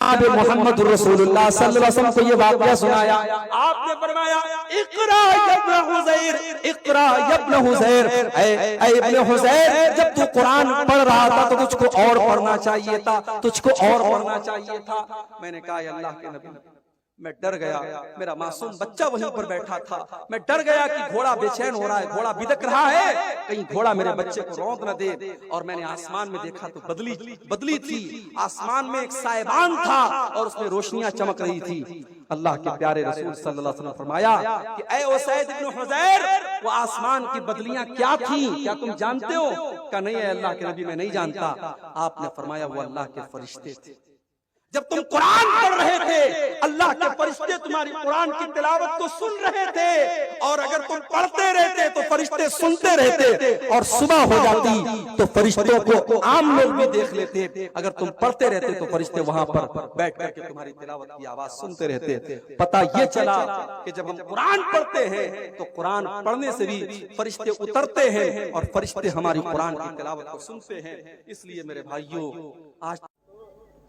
जनाब मोहम्मद रसूलुल्लाह सल्लल्लाहु अलैहि वसल्लम को ये वाक़या सुनाया। आपने फरमाया इक़रा या इब्न हुज़ैर, इक़रा या इब्न हुज़ैर, ऐ इब्न हुज़ैर, जब तू कुरान पढ़ रहा था तो तुझको और पढ़ना चाहिए था, तुझको और पढ़ना चाहिए था। मैंने कहा अल्लाह के नबी, मैं डर गया, मेरा मासूम बच्चा वहीं पर बैठा था, मैं डर गया कि घोड़ा बेचैन हो रहा है, घोड़ा बिदक रहा है, कहीं घोड़ा मेरे बच्चे को रौंद न दे। और मैंने आसमान में देखा तो बदली थी, आसमान में एक साइबान था और उसमें रोशनियां चमक रही थी। अल्लाह के प्यारे रसूल सल्लल्लाहु अलैहि वसल्लम फरमाया कि ऐ उसैद इब्न हुज़ैर, वो आसमान की बदलियां क्या थी, क्या तुम जानते हो? कहा नहीं है अल्लाह के नबी, मैं नहीं जानता। आपने फरमाया वो अल्लाह के फरिश्ते थे। जब तुम कुरान पढ़ रहे थे, अल्लाह के फरिश्ते तुम्हारी कुरान की तिलावत को सुन रहे थे, और अगर तुम पढ़ते रहते तो फरिश्ते सुनते रहते, और सुबह हो जाती तो फरिश्तों को आम लोग भी देख लेते। अगर तुम पढ़ते रहते तो फरिश्ते वहां पर बैठ करके तुम्हारी तिलावत की आवाज सुनते रहते। पता ये चला कि जब हम कुरान पढ़ते हैं तो कुरान पढ़ने से भी फरिश्ते उतरते हैं और फरिश्ते हमारी कुरान की तिलावत को सुनते हैं। इसलिए मेरे भाइयों, आज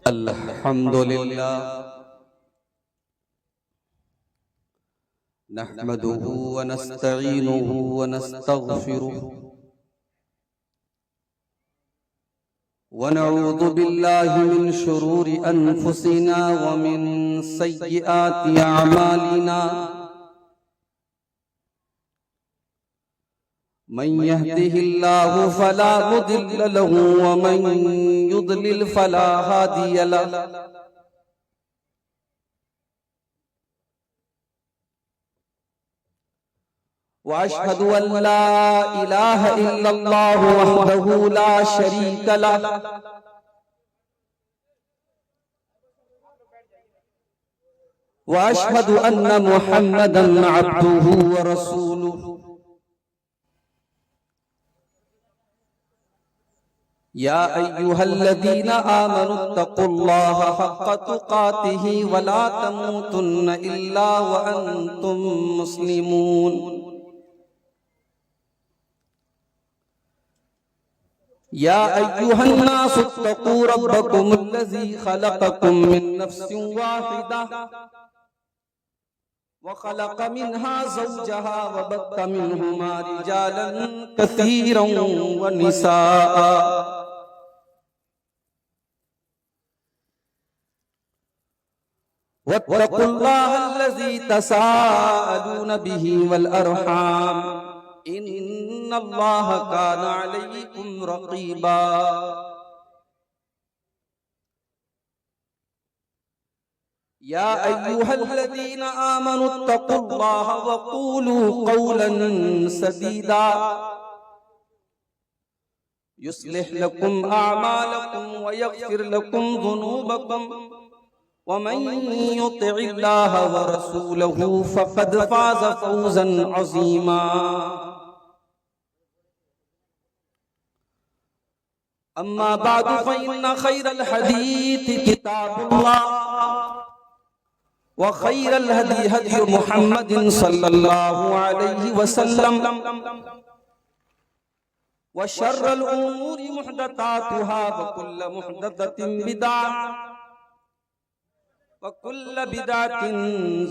अल्हम्दुलिल्लाह नहमदुहु व नस्तईनुहु व नस्तगफिरुहु व नऊज़ु बिल्लाहि मिन शुरूरि अनफुसिना व मिन सय्यिआति अअमालिना। मन यहदिहिल्लाहु फला मुदिल्ल लहु व मन युद्लिल फला हादिय लहु। व अशहदु अन ला इलाहा इल्लल्लाहु वहदहु ला शरीक लहु व अशहदु अन्न मुहम्मदन अब्दुहु व रसूलुहु। या अय्युहल्लज़ीना आमनुत्तक़ुल्लाह हक़्क़ तुक़ातिही व ला तमूतुन्न इल्ला व अंतुम मुस्लिमून। या अय्युहन्नासुत्तक़ू रब्बकुमुल्लज़ी ख़लक़कुम मिन नफ़्सिन वाहिदा व ख़लक़ मिन्हा ज़ौजहा व बत्त मिन्हुमा रिजालन कसीरन व निसाअ। वत्तक़ुल्लाह अल्लज़ी तसाअलून बिही वल अरहाम इन्नल्लाह कान अलैकुम रक़ीबा। या अय्युहल्लज़ीना आमनुत्तक़ुल्लाह व क़ूलू क़ौलन सदीदा युस्लिह लकुम अअमालकुम व यग़फिर लकुम ज़ुनूबकुम व मन युतिइल्लाह व रसूलहु फ़क़द फ़ाज़ फ़ौज़न अज़ीमा। अम्मा बअदु फ़इन्न ख़ैरल हदीस किताबुल्लाह व ख़ैरल हदी हदी मुहम्मदिन सल्लल्लाहु अलैहि वसल्लम व शर्रल उमूरि मुहदसातुहा व कुल्लु मुहदसतिन बिदअह व कुल्लु बिदअतिन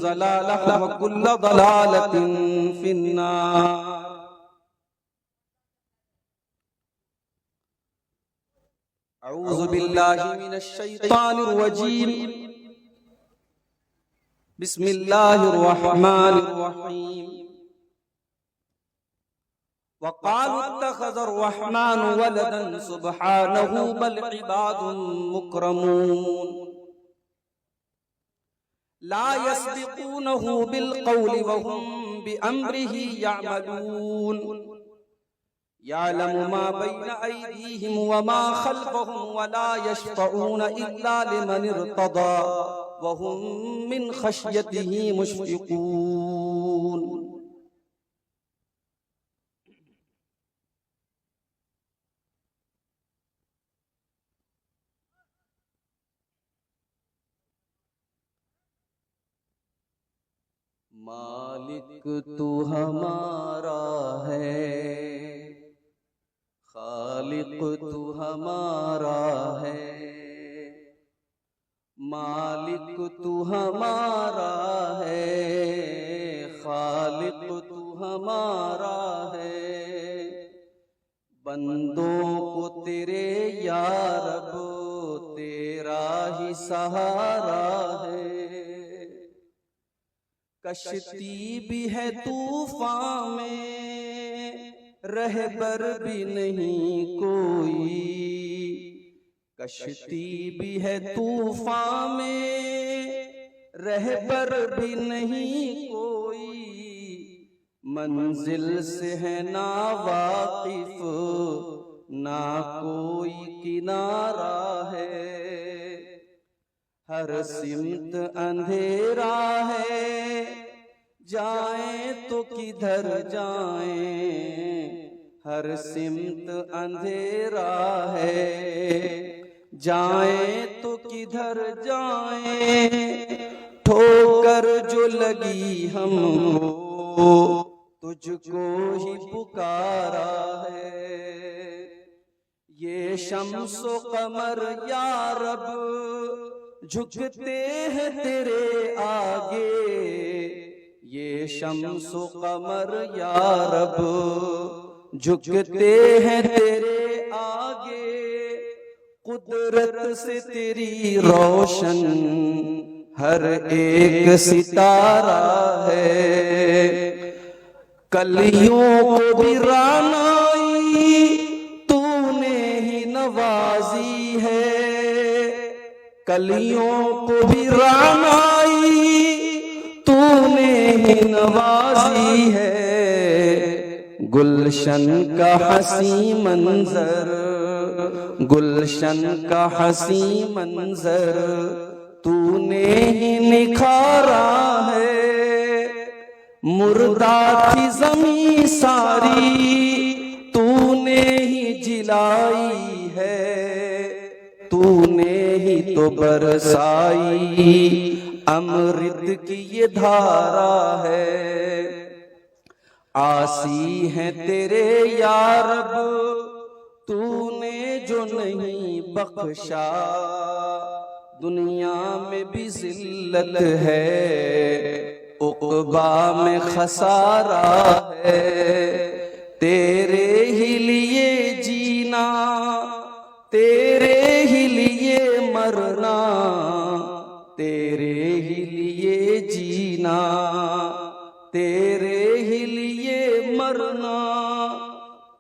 ज़लालह व कुल्लु ज़लालतिन फिन्नार। अऊज़ु बिल्लाहि मिनश शैतानिर रजीम। बिस्मिल्लाहिर रहमानिर रहीम। वक़ालू इत्तख़ज़र रहमानु वलदन सुब्हानहु बल इबादुन मुक्रमून ला यस्बिक़ूनहु बिल क़ौलि व हुम बिअम्रिही यअमलून। यअलमु मा बैन अयदीहिम व मा ख़ल्फ़हुम व ला यशफ़ऊन इल्ला लिमन इर्तदा व हुम मिन ख़श्यतिही मुश्फ़िक़ून। मालिक तू हमारा है, खालिक तू हमारा है, मालिक तू हमारा है, खालिक तू हमारा है, बंदों को तेरे या रब तेरा ही सहारा है। कश्ती भी है तूफान में, रहबर भी नहीं कोई, कश्ती भी है तूफान में, रहबर भी नहीं कोई, मंजिल से है ना वाकिफ ना कोई किनारा है। हर सिमत अंधेरा है, जाएं तो किधर जाएं, हर सिमत अंधेरा है, जाएं तो किधर जाएं, ठोकर जो लगी हमको तुझको ही पुकारा है। ये शम्सो कमर या रब झुकते हैं तेरे आगे, ये शम्सो कमर या रब झुकते हैं तेरे आगे, कुदरत से तेरी रोशन हर एक सितारा है। कलियों को भी रानाई तूने ही नवाजी है, कलियों को भी रानाई तूने ही नवाजी है। गुलशन का हसी मंजर, गुलशन का हसी मंजर तूने ही निखारा है। मुर्दा थी ज़मीं सारी तूने ही जिलाई है, तूने ही तो बरसाई अमृत की ये धारा है। आसी है तेरे या रब तूने जो नहीं बख्शा, दुनिया में भी जिल्लत है उक़बा में खसारा है। तेरे ही लिए जीना, तेरे ही लिए मरना, तेरे ही लिए जीना, तेरे ही लिए मरना।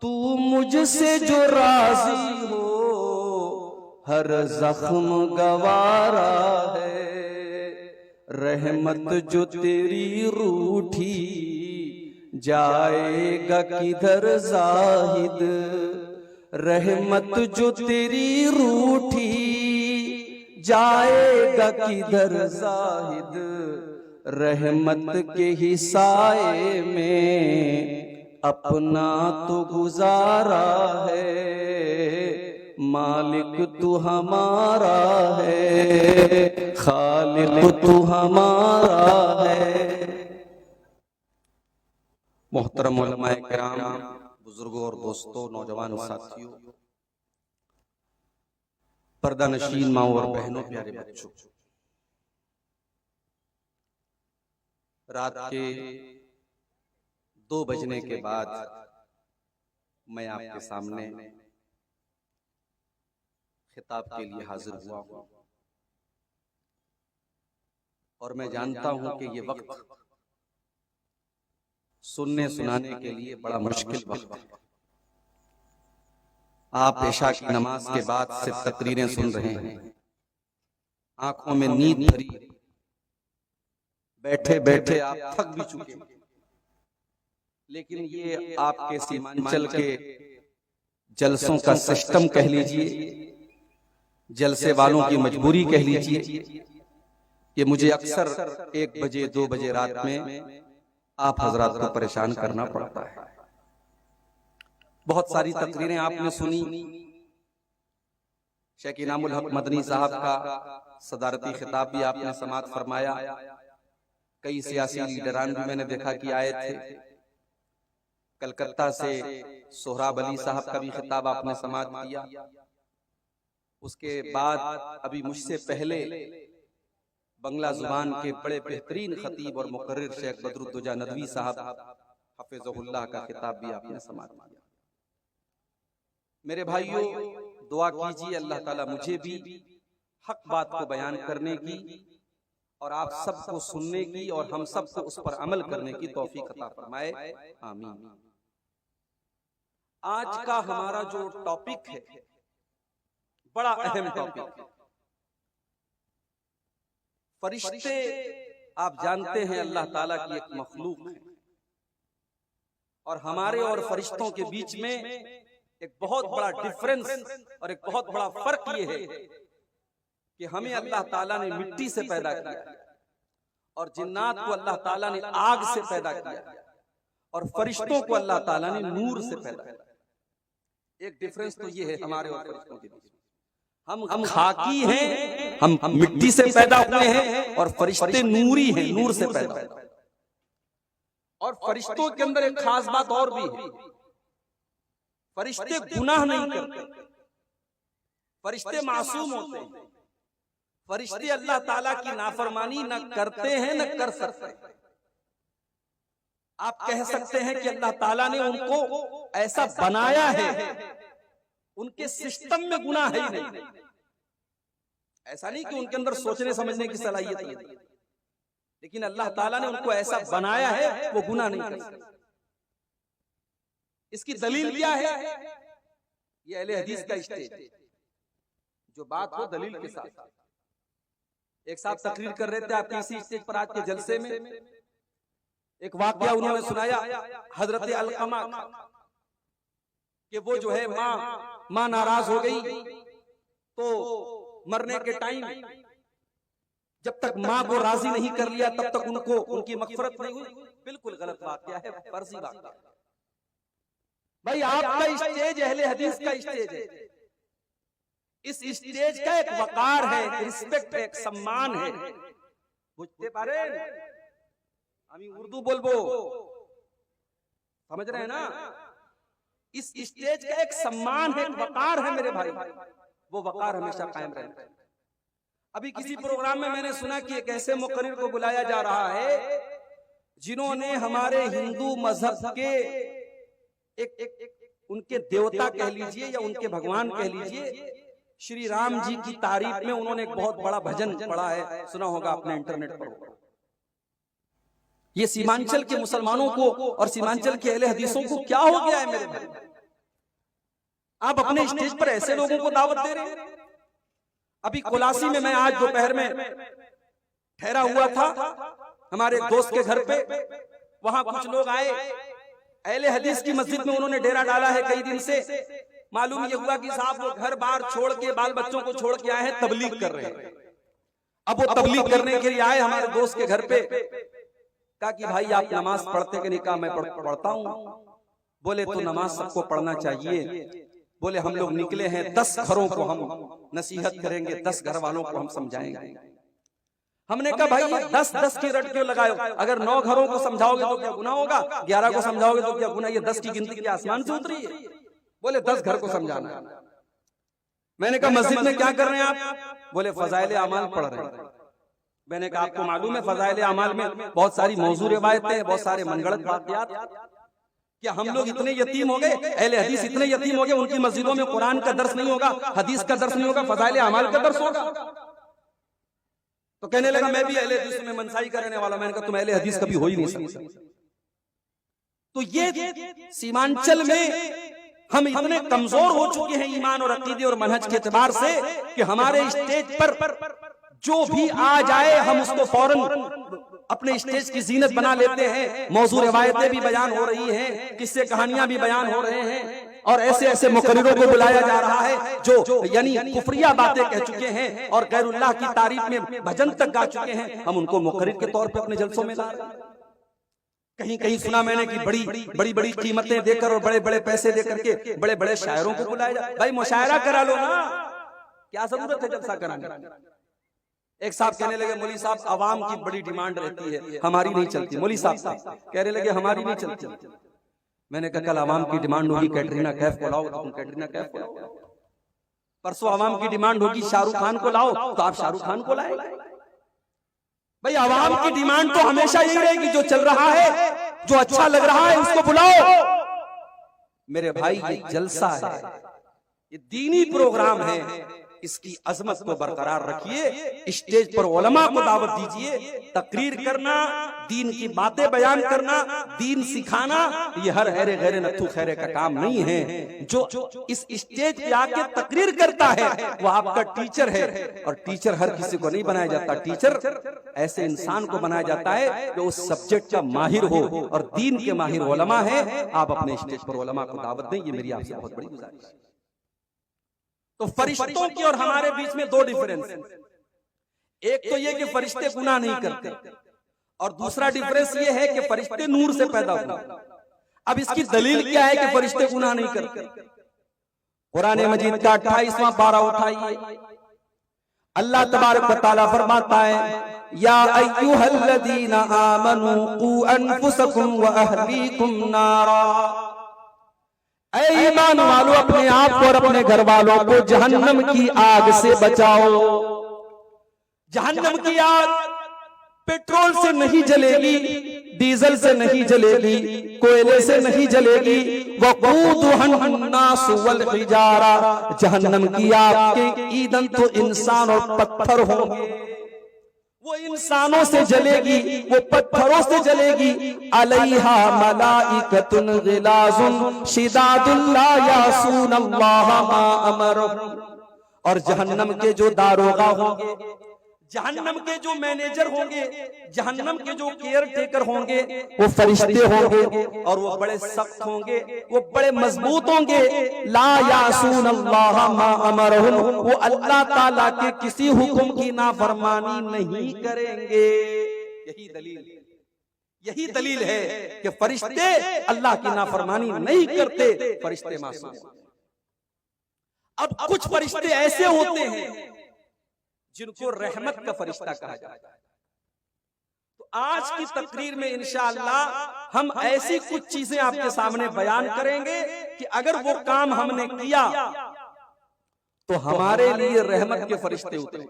तू मुझसे जो राजी हो हर जख्म गवारा है। रहमत जो तेरी रूठी जाएगा किधर जाहिद, रहमत जो तेरी रूठी जाएगा किधर जाहिद। रहमत के ही साए में अपना तो गुजारा है। मालिक तू हमारा है, खालिक तू हमारा है। मोहतरम उलमाए किराम, बुजुर्गों और दोस्तों, नौजवान साथियों, पर्दा नशीन माओ और बहनों, प्यारे बच्चों, रात के 2 बजने के बाद मैं आपके सामने खिताब के लिए हाजिर हुआ हूं और मैं जानता हूं कि ये वक्त सुनने सुनाने के लिए बड़ा मुश्किल वक्त है। आप इशा की नमाज के बाद से तकरीरें सुन रहे हैं, आंखों में नींद भरी, बैठे बैठे आप थक भी चुके, लेकिन ये आपके सीमांचल के जलसों का सिस्टम कह लीजिए, जलसे वालों की मजबूरी कह लीजिए कि मुझे अक्सर 1 बजे 2 बजे रात में आप हजरात को परेशान करना पड़ता है। बहुत सारी तकरीरें आपने सुनी, शेख इनामुल हक मदनी साहब का सदारती खिताब भी आपने समाअत फरमाया। कई सियासी लीडरान भी मैंने देखा कि आए थे। कलकत्ता से सोहराब अली साहब का भी खिताब आपने समाअत किया। उसके बाद अभी मुझसे पहले बंगला जुबान के बड़े बेहतरीन खतीब और मुकर्रिर शेख बदरुद्दोजा नदवी साहब हफिज़हुल्लाह का खिताब भी आपने समाअत किया। मेरे भाइयों, दुआ कीजिए अल्लाह ताला मुझे भी हक बात को बयान करने की और आप सबको सुनने की और हम सबको उस पर अमल करने की तौफीक अता फरमाए, आमीन। आज का हमारा जो टॉपिक है बड़ा अहम टॉपिक है। फरिश्ते आप जानते हैं अल्लाह ताला की एक मखलूक है और हमारे और फरिश्तों के बीच में एक बहुत बड़ा डिफरेंस और एक बहुत बड़ा फर्क ये है कि हमें अल्लाह ताला ने मिट्टी से पैदा किया और जिन्नात को अल्लाह ताला ने आग से पैदा किया और फरिश्तों को अल्लाह ताला ने नूर से पैदा किया। एक डिफरेंस तो ये है हमारे और फरिश्तों के बीच। हम खाकी हैं, हम मिट्टी से पैदा हुए हैं और फरिश्ते नूरी हैं, नूर से पैदा। और फरिश्तों के अंदर एक खास बात और भी है, फरिश्ते गुनाह नहीं करते, फरिश्ते मासूम होते हैं, फरिश्ते अल्लाह ताला की नाफरमानी न करते हैं न कर सकते हैं। आप कह सकते हैं कि अल्लाह ताला ने उनको ऐसा बनाया है, उनके सिस्टम में गुनाह है ही नहीं। ऐसा नहीं कि उनके अंदर सोचने समझने की सलाहियत नहीं, लेकिन अल्लाह ताला ने उनको ऐसा बनाया है वो गुनाह नहीं कर सकते। इसकी दलील क्या है? ये अहले हदीस का स्टेज, जो बात हो दलील के साथ। एक साहब तकरीर कर रहे थे आपके इसी स्टेज पर आज के जलसे में, एक वाकया उन्होंने सुनाया हजरत अलकमा कि वो जो है माँ नाराज हो गई तो मरने के टाइम जब तक माँ को राजी नहीं कर लिया तब तक उनको उनकी मगफरत नहीं हुई। बिल्कुल गलत बात क्या है, फर्जी बात क्या है। भाई आपका स्टेज अहले हदीस का स्टेज है, इस स्टेज का एक वकार है, रिस्पेक्ट है, एक सम्मान है। बुझते पारे আমি उर्दू बोलबो, समझ रहे हैं ना? इस स्टेज का एक सम्मान है, एक वकार है मेरे भाई, वो वकार हमेशा कायम रहता है। अभी किसी प्रोग्राम में मैंने सुना कि एक ऐसे मुकर्रिर को बुलाया जा रहा है जिन्होंने हमारे हिंदू मजहब के एक उनके देवता कह लीजिए या उनके भगवान कह लीजिए, श्री राम जी की तारीफ में उन्होंने एक बहुत बड़ा भजन पढ़ा है, सुना होगा आपने इंटरनेट पर। ये सीमांचल के मुसलमानों को और सीमांचल के अहले हदीसों को क्या हो गया है मेरे भाई? आप अपने स्टेज पर ऐसे लोगों को दावत दे रहे हैं। अभी कोलासी में मैं आज दोपहर में ठहरा हुआ था हमारे दोस्त के घर पे, वहां कुछ लोग आए, अहले हदीस की मस्जिद में उन्होंने डेरा डाला है कई दिन से। मालूम ये हुआ कि साहब वो घर बार छोड़ के बाल बच्चों को छोड़ के आए हैं, तबलीग कर रहे हैं। अब वो तबलीग करने के लिए आए हमारे दोस्त के घर पे, कहा कि भाई आप नमाज पढ़ते कि नहीं? कहा मैं पढ़ता हूँ। बोले तो नमाज सबको पढ़ना चाहिए। बोले हम लोग निकले हैं 10 घरों को हम नसीहत करेंगे, 10 घर वालों को हम समझाएंगे। हमने कहा भाई ये 10 की रट क्यों लगाए? अगर 9 घरों को समझाओगे तो क्या गुनाह होगा? 11 को समझाओगे तो क्या गुनाह? ये 10 की गिनती क्या आसमान से उतरी है? बोले 10 घर को समझाना है। मैंने कहा मस्जिद में क्या कर रहे हैं आप? बोले फजाइल अमाल पढ़ रहे हैं। मैंने कहा आपको मालूम है फजाइल अमाल में बहुत सारी मौजूद रिवायतें हैं, बहुत सारे मनगढ़ंत वाक़यात। क्या हम लोग इतने यतीम हो गए, अहले हदीस इतने यतीम हो गए, उनकी मस्जिदों में कुरान का दर्स नहीं होगा, हदीस का दर्स नहीं होगा, फजाइल अमाल का दर्स होगा? तो कहने लगा मैं भी अहले हदीस में मनसाई करने वाला। मैंने कहा तुम अहले हदीस कभी हो ही नहीं सकते। तो ये सीमांचल में हम इतने कमजोर हो चुके हैं ईमान और अकीदे और मनहज के एतबार से कि हमारे स्टेज पर जो भी आ जाए हम उसको फौरन अपने स्टेज की जीनत बना लेते हैं। मौजूद रिवायतें भी बयान हो रही हैं, किस्से कहानियां भी बयान हो रहे हैं और ऐसे ऐसे मुकर्रिरों को बुलाया जा रहा है जो यानी कुफरिया बातें कह चुके हैं और गैरुल्लाह की तारीफ में भजन तक गा चुके हैं। हम उनको मुकर्रिर के तौर पे अपने जलसों में ला रहे हैं। कहीं कहीं सुना मैंने कि बड़ी बड़ी कीमतें देकर और बड़े बड़े पैसे देकर के बड़े बड़े शायरों को बुलाया जाए। भाई मुशायरा करा लो ना, क्या जरूरत है जलसा कराने? एक साहब कहने लगे मौली साहब आवाम की बड़ी डिमांड रहती है, हमारी नहीं चलती। मौली साहब कहने लगे हमारी नहीं चलती। मैंने कहा कल आवाम की डिमांड होगी कैटरीना कैफ को लाओ, तो तुम कैटरीना कैफ को लाओ। परसों आवाम की डिमांड होगी शाहरुख खान को लाओ, तो आप शाहरुख खान को लाए। भाई आवाम की डिमांड तो हमेशा यही रहेगी, जो चल रहा है, जो अच्छा लग रहा है उसको बुलाओ। मेरे भाई ये जलसा है, ये दीनी प्रोग्राम है, इसकी अजमत को बरकरार रखिए। स्टेज पर उलमा को दावत दीजिए, तकरीर करना, दीन की बातें बयान करना, दीन सिखाना, ये हर हैरे गैरे नत्थु खैरे का काम नहीं है। जो इस स्टेज पे आके तकरीर करता है वो आपका टीचर है, और टीचर हर किसी को नहीं बनाया जाता। टीचर ऐसे इंसान को बनाया जाता है जो उस सब्जेक्ट का माहिर हो, और दीन के माहिर उलमा है। आप अपने स्टेज पर उलमा को दावत दें, ये मेरी आपसे बहुत बड़ी गुजारिश है। तो फरिश्तों की और हमारे बीच में दो डिफरेंस है। एक तो ये कि फरिश्ते गुनाह नहीं करते, और दूसरा डिफरेंस ये है कि फरिश्ते नूर से पैदा हुए। अब इसकी दलील क्या है कि फरिश्ते गुनाह नहीं करते? कुरान मजीद का 28वां पारा उठाइए, अल्लाह तबारक व तआला फरमाता है, या अय्युहल्लज़ीना आमनू qu अनफुसकुम व अहलीकुम नारा। ऐ ईमान वालों, अपने आप को और अपने घर वालों को जहन्नम की आग से बचाओ। जहन्नम की आग पेट्रोल से नहीं जलेगी, डीजल से नहीं जलेगी, कोयले से नहीं जलेगी। वक़ूदुहन्नास वल हिजारा, जहन्नम की आग के ईंधन तो इंसान और पत्थर होंगे। वो इंसानों से जलेगी, वो पत्थरों से जलेगी। अलैहा मलाइकतुन गिलाजुन शिदादुन ला यासूनल्लाह मा अमरहुम। और जहन्नम के जो दारोगा होंगे, जहन्नम के जो मैनेजर होंगे, जहन्नम के जो केयर टेकर होंगे, वो फरिश्ते होंगे, और वो बड़े सख्त होंगे, वो बड़े मजबूत होंगे। ला यासूनल्लाह मा अमरहुम, वो अल्लाह ताला के किसी हुक्म की नाफरमानी नहीं करेंगे। यही दलील है कि फरिश्ते अल्लाह की नाफरमानी नहीं करते, फरिश्ते मासूम। अब कुछ फरिश्ते ऐसे होते हैं जिनको रहमत का फरिश्ता कहा जाता है। तो आज की तकरीर में इंशाअल्लाह हम ऐसी कुछ चीजें आपके सामने बयान करेंगे कि अगर वो काम हमने किया तो हमारे लिए रहमत के फरिश्ते उतरे।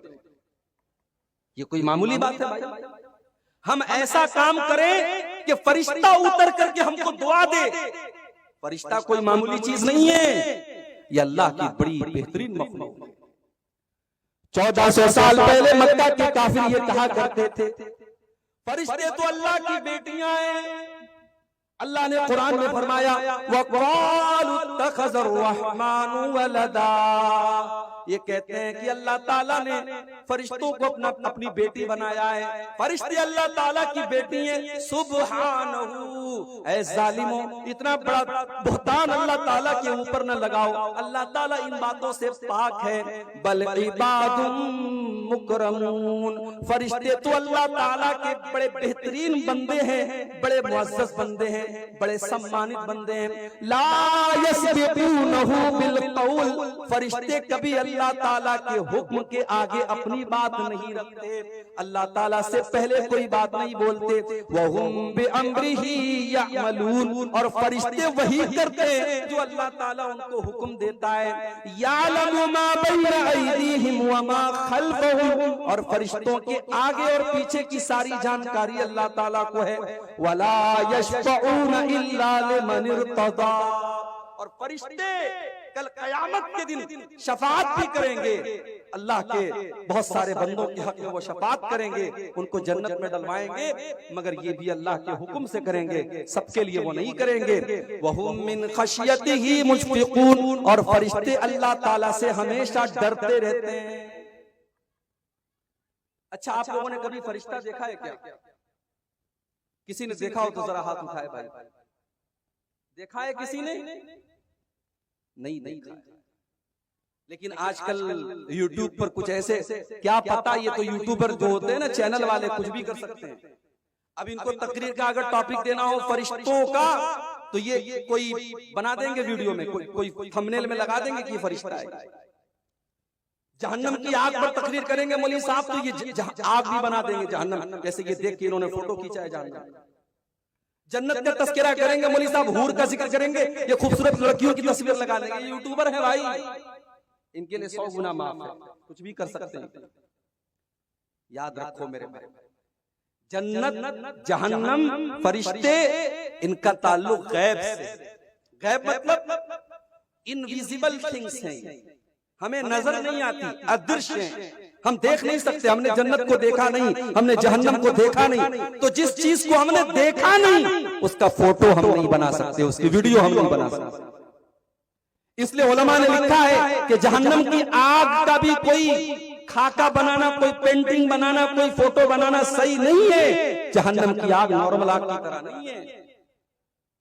ये कोई मामूली बात है भाई? हम ऐसा काम करें कि फरिश्ता उतर करके हमको दुआ दे। फरिश्ता कोई मामूली चीज नहीं है, ये अल्लाह की बड़ी बेहतरीन मखलूक है। 1400 साल पहले मक्का के काफिर ये कहा करते थे, फरिश्ते तो अल्लाह की बेटियां हैं। अल्लाह ने कुरान में फरमाया, वक़ालू इत्तख़ज़र रहमानु वलदा। ये कहते हैं कि अल्लाह ताला ने फरिश्तों को अपनी बेटी बनाया है। फरिश्ते अल्लाह ताला की बेटी हैं। सुब्हानहू, ऐ जालिमों, इतना बड़ा बुहतान अल्लाह ताला के ऊपर न लगाओ। अल्लाह ताला इन बातों से पाक है। बल इबादुम मुकरमून, फरिश्ते तो अल्लाह ताला के बड़े बेहतरीन बंदे हैं, बड़े मुअज़्ज़ज़ बंदे हैं, बड़े सम्मानित बंदे हैं। ला यस्बिक़ूनहु बिलक़ौल, फरिश्ते कभी अल्लाह ताला के हुक्म के आगे अपनी बात नहीं रखते, अल्लाह ताला से पहले कोई बात नहीं बोलते। वहुम बिअम्रिही यअमलून, और फरिश्ते वही करते हैं जो अल्लाह ताला उनको हुक्म देता है। यालमु मा बैना अयदीहिम व मा खल्फहुम, और फरिश्तों के आगे और पीछे की सारी जानकारी अल्लाह ताला को है। वला यशफऊना इल्ला लिमन इर्तदा, और फरिश्ते कल कयामत के दिन शफाअत भी करेंगे। अल्लाह के बहुत सारे बंदों के हक में वो शफाअत करेंगे, उनको जन्नत में डलवाएंगे, मगर ये भी अल्लाह के हुक्म से करेंगे, सबके लिए वो नहीं करेंगे। वहुम मिन खशियतिही मुश्फिकून, और फरिश्ते अल्लाह ताला से हमेशा डरते रहते हैं। अच्छा, आप लोगों ने कभी फरिश्ता देखा है क्या? किसी ने देखा हो तो जरा हाथ उठाए भाई। देखा है किसी ने? नहीं देखा। लेकिन आजकल YouTube पर कुछ ऐसे, क्या पता, ये तो यूट्यूबर जो होते हैं ना, चैनल वाले, कुछ भी कर सकते हैं। अब इनको तकरीर का अगर टॉपिक देना हो फरिश्तों का, तो ये कोई बना देंगे वीडियो में, कोई थंबनेल में लगा देंगे कि ये फरिश्ता है। जहन्नम की आग पर तकरीर करेंगे मौलवी साहब, तो ये आग भी बना देंगे जहन्नम, जैसे ये देख के इन्होंने फोटो खींचा है जहन्नम। जन्नत का तस्करा करेंगे मौलवी साहब, हूर का जिक्र करेंगे, ये खूबसूरत लड़कियों की तस्वीर लगा लेंगे। ये यूट्यूबर है भाई, इनके लिए 100 गुना माफ है, कुछ भी कर सकते हैं। याद रखो मेरे भाई, जन्नत, जहन्नम, फरिश्ते, इनका ताल्लुक गैब से। गैब मतलब इनविजिबल थिंग्स हैं, हमें नजर नहीं आती, अदृश्य हैं, हम देख नहीं सकते। हमने जन्नत को देखा नहीं, हमने जहन्नम को देखा नहीं, तो जिस चीज को हमने देखा नहीं उसका फोटो हम नहीं बना सकते, उसकी वीडियो हम नहीं बना सकते। इसलिए उलमा ने लिखा है कि जहन्नम की आग का भी कोई खाका बनाना, कोई पेंटिंग बनाना, कोई फोटो बनाना सही नहीं है। जहन्नम की आग नॉर्मल आग की तरह नहीं है।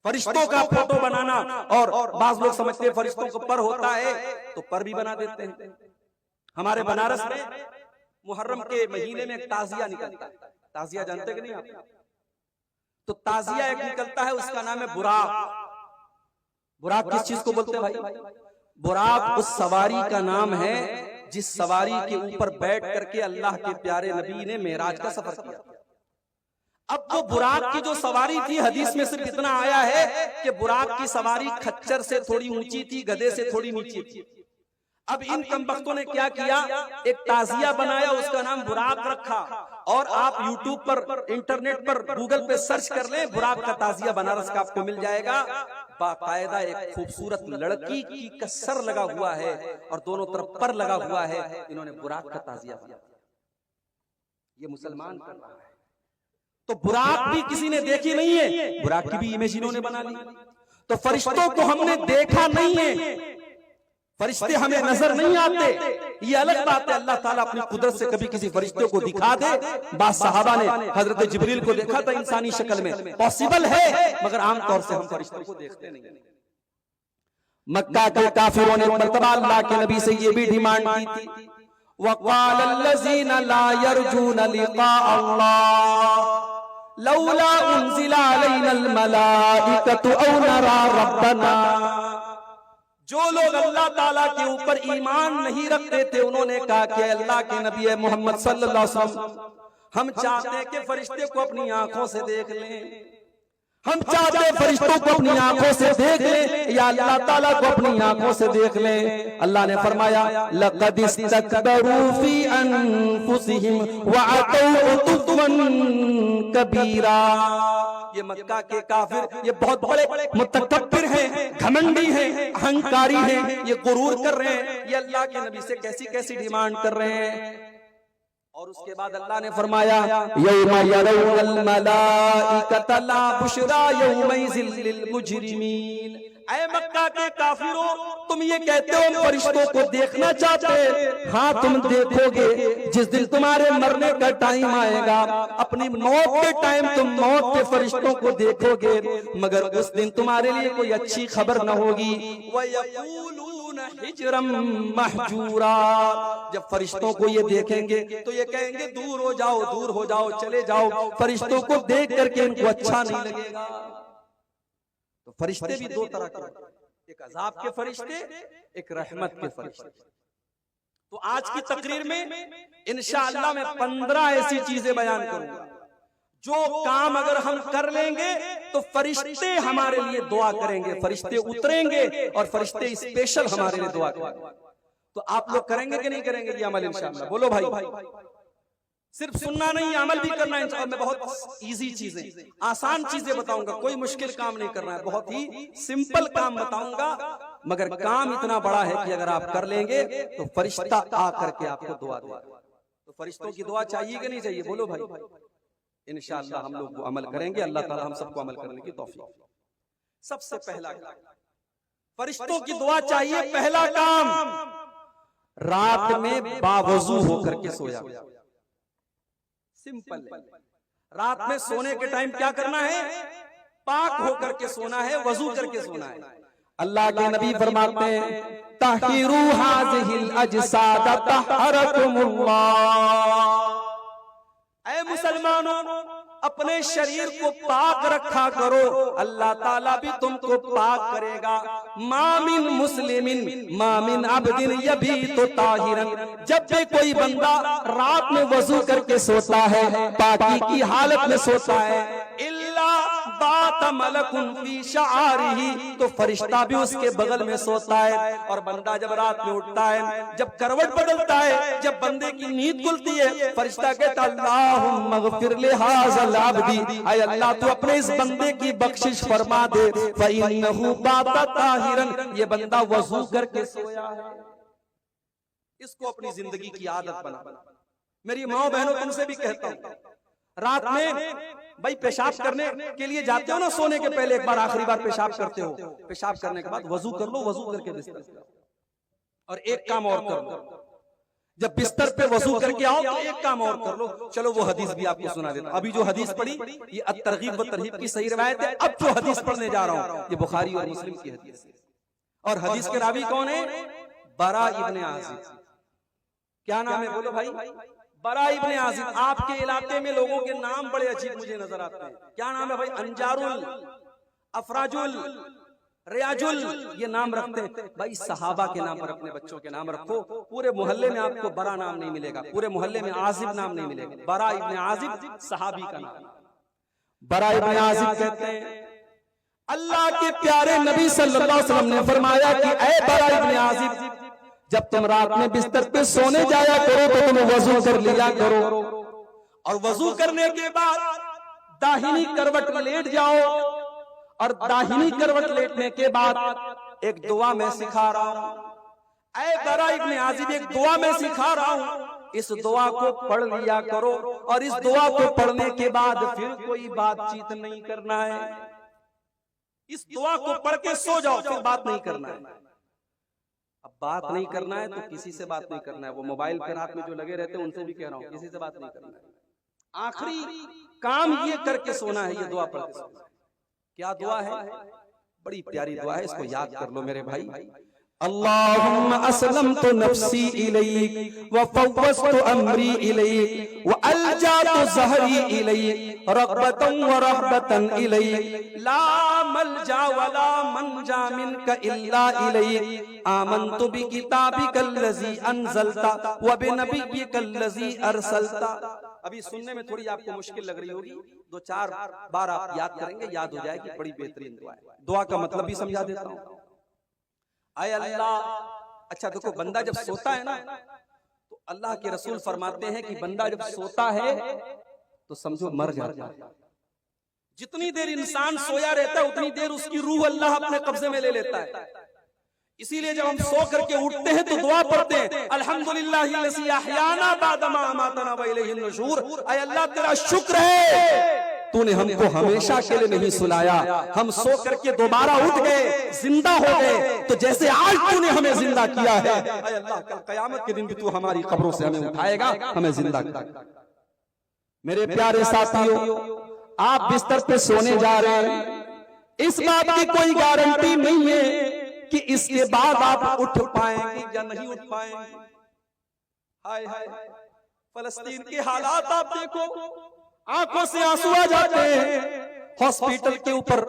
फरिश्तों का फोटो बनाना, और बाज लोग समझते हैं फरिश्तों को पर होता है तो पर भी बना देते हैं। हमारे बनारस में मुहर्रम के महीने में एक ताजिया निकलता है। ताजिया जानते कि नहीं आप? तो ताजिया एक निकलता है, उसका नाम है बुराक। बुराक किस चीज को बोलते हैं भाई? बुराक उस सवारी का नाम है जिस सवारी के ऊपर बैठ करके अल्लाह के प्यारे नबी ने मेराज का सफर किया। अब वो बुराक की जो सवारी थी, हदीस में सिर्फ इतना आया है कि बुराक की सवारी खच्चर से थोड़ी ऊंची थी, गधे से थोड़ी नीची थी। अब इन कमबख्तों ने क्या किया, एक ताजिया बनाया, उसका नाम बुराक रखा। और आप यूट्यूब पर, इंटरनेट पर, गूगल पे सर्च कर लें, बुराक का ताजिया बनारस का आपको मिल जाएगा। बाकायदा एक खूबसूरत लड़की की सर लगा हुआ है और दोनों तरफ पर लगा हुआ है। इन्होंने बुराक का ताजिया बनाया, ये मुसलमान कर रहा है। तो बुराक भी किसी ने देखी नहीं है, बुराक की भी इमेज इन्होंने बना ली। तो फरिश्तों को हमने देखा नहीं है, फरिश्ते हमें नजर नहीं आते, ये अलग बात है। अल्लाह ताला अपनी कुदरत से कभी किसी फरिश्ते को दिखा दे। बाद सहाबा ने हजरत जिब्रील को देखा था इंसानी शक्ल में, पॉसिबल है, मगर आमतौर से हम फरिश्तों को देखते नहीं। मक्का के काफिरों ने मर्तबा अल्लाह के नबी से ये भी डिमांड की थी, वक़ाल अल्लज़ीना ला यरजूना लिक़ा अल्लाह लौला उन्ज़िला अलैनल मलाइकतु औ नरा रब्बना। जो लोग अल्लाह ताला के ऊपर ईमान नहीं रखते थे, उन्होंने कहा कि अल्लाह के नबी मोहम्मद सल्लल्लाहु अलैहि वसल्लम, हम चाहते हैं कि फरिश्ते को अपनी आंखों से देख लें, हम चाहते हैं फरिश्तों को अपनी आंखों से देख लें, या अल्लाह ताला को अपनी आंखों से देख लें। अल्लाह ने फरमाया लक़द इस्तकबरू फी अनफुसिहिम व अतौ उतुवन कबीरा। ये मक्का के काफिर ये बहुत बड़े मुतकब्बिर हैं, घमंडी हैं, अहंकारी हैं, ये गुरूर कर रहे हैं, ये अल्लाह के नबी से कैसी कैसी डिमांड कर रहे हैं। और उसके बाद अल्लाह ने फरमाया यौमा यरौनल मलाइकता ला बुशरा यौमइज़िल लिल मुजरिमीन। ऐ मक्का के काफिरों, तुम ये कहते हो हम फरिश्तों को देखना चाहते हैं, हाँ तुम देखोगे जिस दिन तुम्हारे मरने का टाइम आएगा, अपनी मौत के टाइम तुम मौत के फरिश्तों को देखोगे, मगर उस दिन तुम्हारे लिए कोई अच्छी खबर न होगी। वयक़ूलून हिजरम महजूरा। जब फरिश्तों को ये देखेंगे तो ये कहेंगे दूर हो जाओ, दूर हो जाओ, चले जाओ। फरिश्तों को देख करके इनको अच्छा नहीं लगेगा। तो फरिश्ते भी दो तरह के, एक अजाब के फरिश्ते, एक रहमत के फरिश्ते। तो आज की तकरीर में इंशाअल्लाह मैं 15 ऐसी चीजें बयान करूंगा जो काम अगर हम कर लेंगे तो फरिश्ते हमारे लिए दुआ करेंगे, फरिश्ते उतरेंगे और फरिश्ते स्पेशल हमारे लिए दुआ करेंगे। तो आप लोग करेंगे कि नहीं करेंगे ये अमल इंशाअल्लाह? बोलो भाई। सिर्फ सुनना नहीं, अमल भी करना है इंशाअल्लाह। मैं बहुत इजी चीजें, आसान चीजें बताऊंगा, कोई मुश्किल काम नहीं करना है, बहुत ही सिंपल काम बताऊंगा, मगर काम इतना बड़ा है कि अगर आप कर लेंगे तो फरिश्ता आ करके आपको दुआ देगा। तो फरिश्तों की दुआ चाहिए कि नहीं चाहिए? बोलो भाई। इंशाअल्लाह हम लोग अमल करेंगे, अल्लाह ताला हम सबको अमल करने की तौफीक। सबसे पहला फरिश्तों की दुआ चाहिए। पहला काम, रात में बावजू होकर के सोया। सिंपल है। रात में सोने के टाइम क्या करना है? पाक होकर के सोना है, वजू करके सोना है। अल्लाह के नबी फरमाते हैं तहिरू हाज़िहिल अजसाद तहरकुमुल्लाह। ऐ मुसलमानों, अपने शरीर को पाक रखा करो, अल्लाह ताला भी तुमको पाक करेगा। मामिन मुस्लिमिन मामिन अब्दिन यबीतु ताहिरन। जब भी कोई बंदा रात में वजू करके सोता है, पाकी की हालत में सोता है, इल्ला बात मलकुन फी शआरिही, तो फरिश्ता भी उसके बगल में सोता है। और बंदा जब रात में उठता है, जब करवट बदलता है, जब बंदे की नींद खुलती है, फरिश्ता कहता अल्लाहुम्मा अग़फिर लिहाज़ल अब्दी, ऐ अल्लाह तू अपने इस बंदे की बख्शिश फरमा दे, फ़इन्नहु बाता ताहिरन, ये बंदा वजू करके सोया है। इसको अपनी जिंदगी की आदत बना। मेरी माँ बहनों तुमसे भी कहता हूँ, रात में भाई पेशाब करने के लिए जाते हो ना, सोने के पहले एक बार आखिरी बार पेशाब करते हो, पेशाब करने के बाद वजू कर लो, वजू करके बिस्तर पे आओ। और एक काम और कर लो, जब बिस्तर पे वजू करके आओ तो एक काम और कर लो। चलो वो हदीस भी आपको सुना देता हूं। अभी जो हदीस पढ़ी ये अत-तरगीब व तरहीब की सही रिवायत है। अब जो हदीस पढ़ने जा रहा हूं ये बुखारी और मुस्लिम की हदीस है। और हदीस के रावी कौन है? बरा इब्ने आज़िब। क्या नाम है बोलो भाई? बरा इब्ने आज़िब। आपके इलाके में लोगों के नाम बड़े अजीब मुझे नजर आते हैं। क्या नाम है भाई? अंजारुल, अफराजुल, रियाजुल, ये नाम रखते हैं भाई। सहाबा के नाम पर अपने बच्चों के नाम रखो। पूरे मोहल्ले में आपको बरा नाम नहीं मिलेगा, पूरे मोहल्ले में आज़िब नाम नहीं मिलेगा। बरा इब्ने आज़िब सहाबी का नाम। बरा इब्ने आज़िब कहते हैं अल्लाह के प्यारे नबी सल्लल्लाहु अलैहि वसल्लम ने फरमाया कि ऐ बरा इब्ने आज़िब, जब तुम रात में बिस्तर पे सोने जाया करो तो तुम वजू कर लिया करो, और वजू करने के बाद दाहिनी करवट में लेट जाओ। और दाहिनी करवट लेटने के बाद एक दुआ मैं सिखा रहा हूं। ऐ बरा इब्ने आज़िब, एक दुआ मैं सिखा रहा हूं, इस दुआ को पढ़ लिया करो। और इस दुआ को पढ़ने के बाद फिर कोई बातचीत नहीं करना है। इस दुआ को पढ़ के सो जाओ, फिर बात नहीं करना है। अब बात नहीं करना है तो किसी से बात नहीं करना है। वो मोबाइल पे रात में जो लगे रहते हैं उनसे भी कह रहा हूं, किसी से बात नहीं करना है। आखिरी काम ये करके सोना है, ये दुआ पढ़ के सोना है। क्या दुआ है? बड़ी प्यारी दुआ है, इसको याद कर लो मेरे भाई। अल्लाहुम्मा अस्लमतु नफ्सी इलैक व फव्वज़तु अमरी इलैक व अल्जातु ज़हरी इलैक रग़बतन व रहबतन इलैक ला मलजा व ला मनजा मिनका इल्ला इलैक आमनतु बिकिताबिकल्लज़ी अनज़लता व बिनबिय्यिकल्लज़ी अरसलता। अभी सुनने में थोड़ी आपको मुश्किल लग रही होगी, 2-4 बार आप याद करेंगे, याद हो जाएगी। बड़ी बेहतरीन दुआ है। दुआ का मतलब भी समझा देता हूं। आय अल्लाह, अच्छा देखो, बंदा जब सोता है ना तो अल्लाह के रसूल फरमाते हैं कि बंदा जब सोता है तो समझो मर जाता है। जितनी देर इंसान सोया रहता है उतनी देर उसकी रूह अल्लाह अपने कब्जे में ले लेता है। इसीलिए जब हम सो करके उठते हैं तो दुआ पढ़ते हैं, अल्हम्दुलिल्लाहिल्लज़ी अहयाना बादमा अमातना व इलैहिन नुशूर। ऐ अल्लाह तेरा शुक्र है तूने हमको हमेशा के लिए नहीं सुलाया, हम सो करके दोबारा उठ गए, जिंदा हो गए, तो जैसे आज तूने हमें जिंदा किया है, ऐ अल्लाह कल कयामत के दिन भी तू हमारी कब्रों से हमें उठाएगा, हमें जिंदा करेगा। मेरे प्यारे साथियों, आप बिस्तर पे सोने जा रहे हैं, इस बात की कोई गारंटी नहीं है कि इसके बाद आप उठ पाएंगे या नहीं उठ पाएंगे। हाय हाय, फलस्तीन के हालात आप देखो, आंखों से आंसू आ जाते हैं। हॉस्पिटल के ऊपर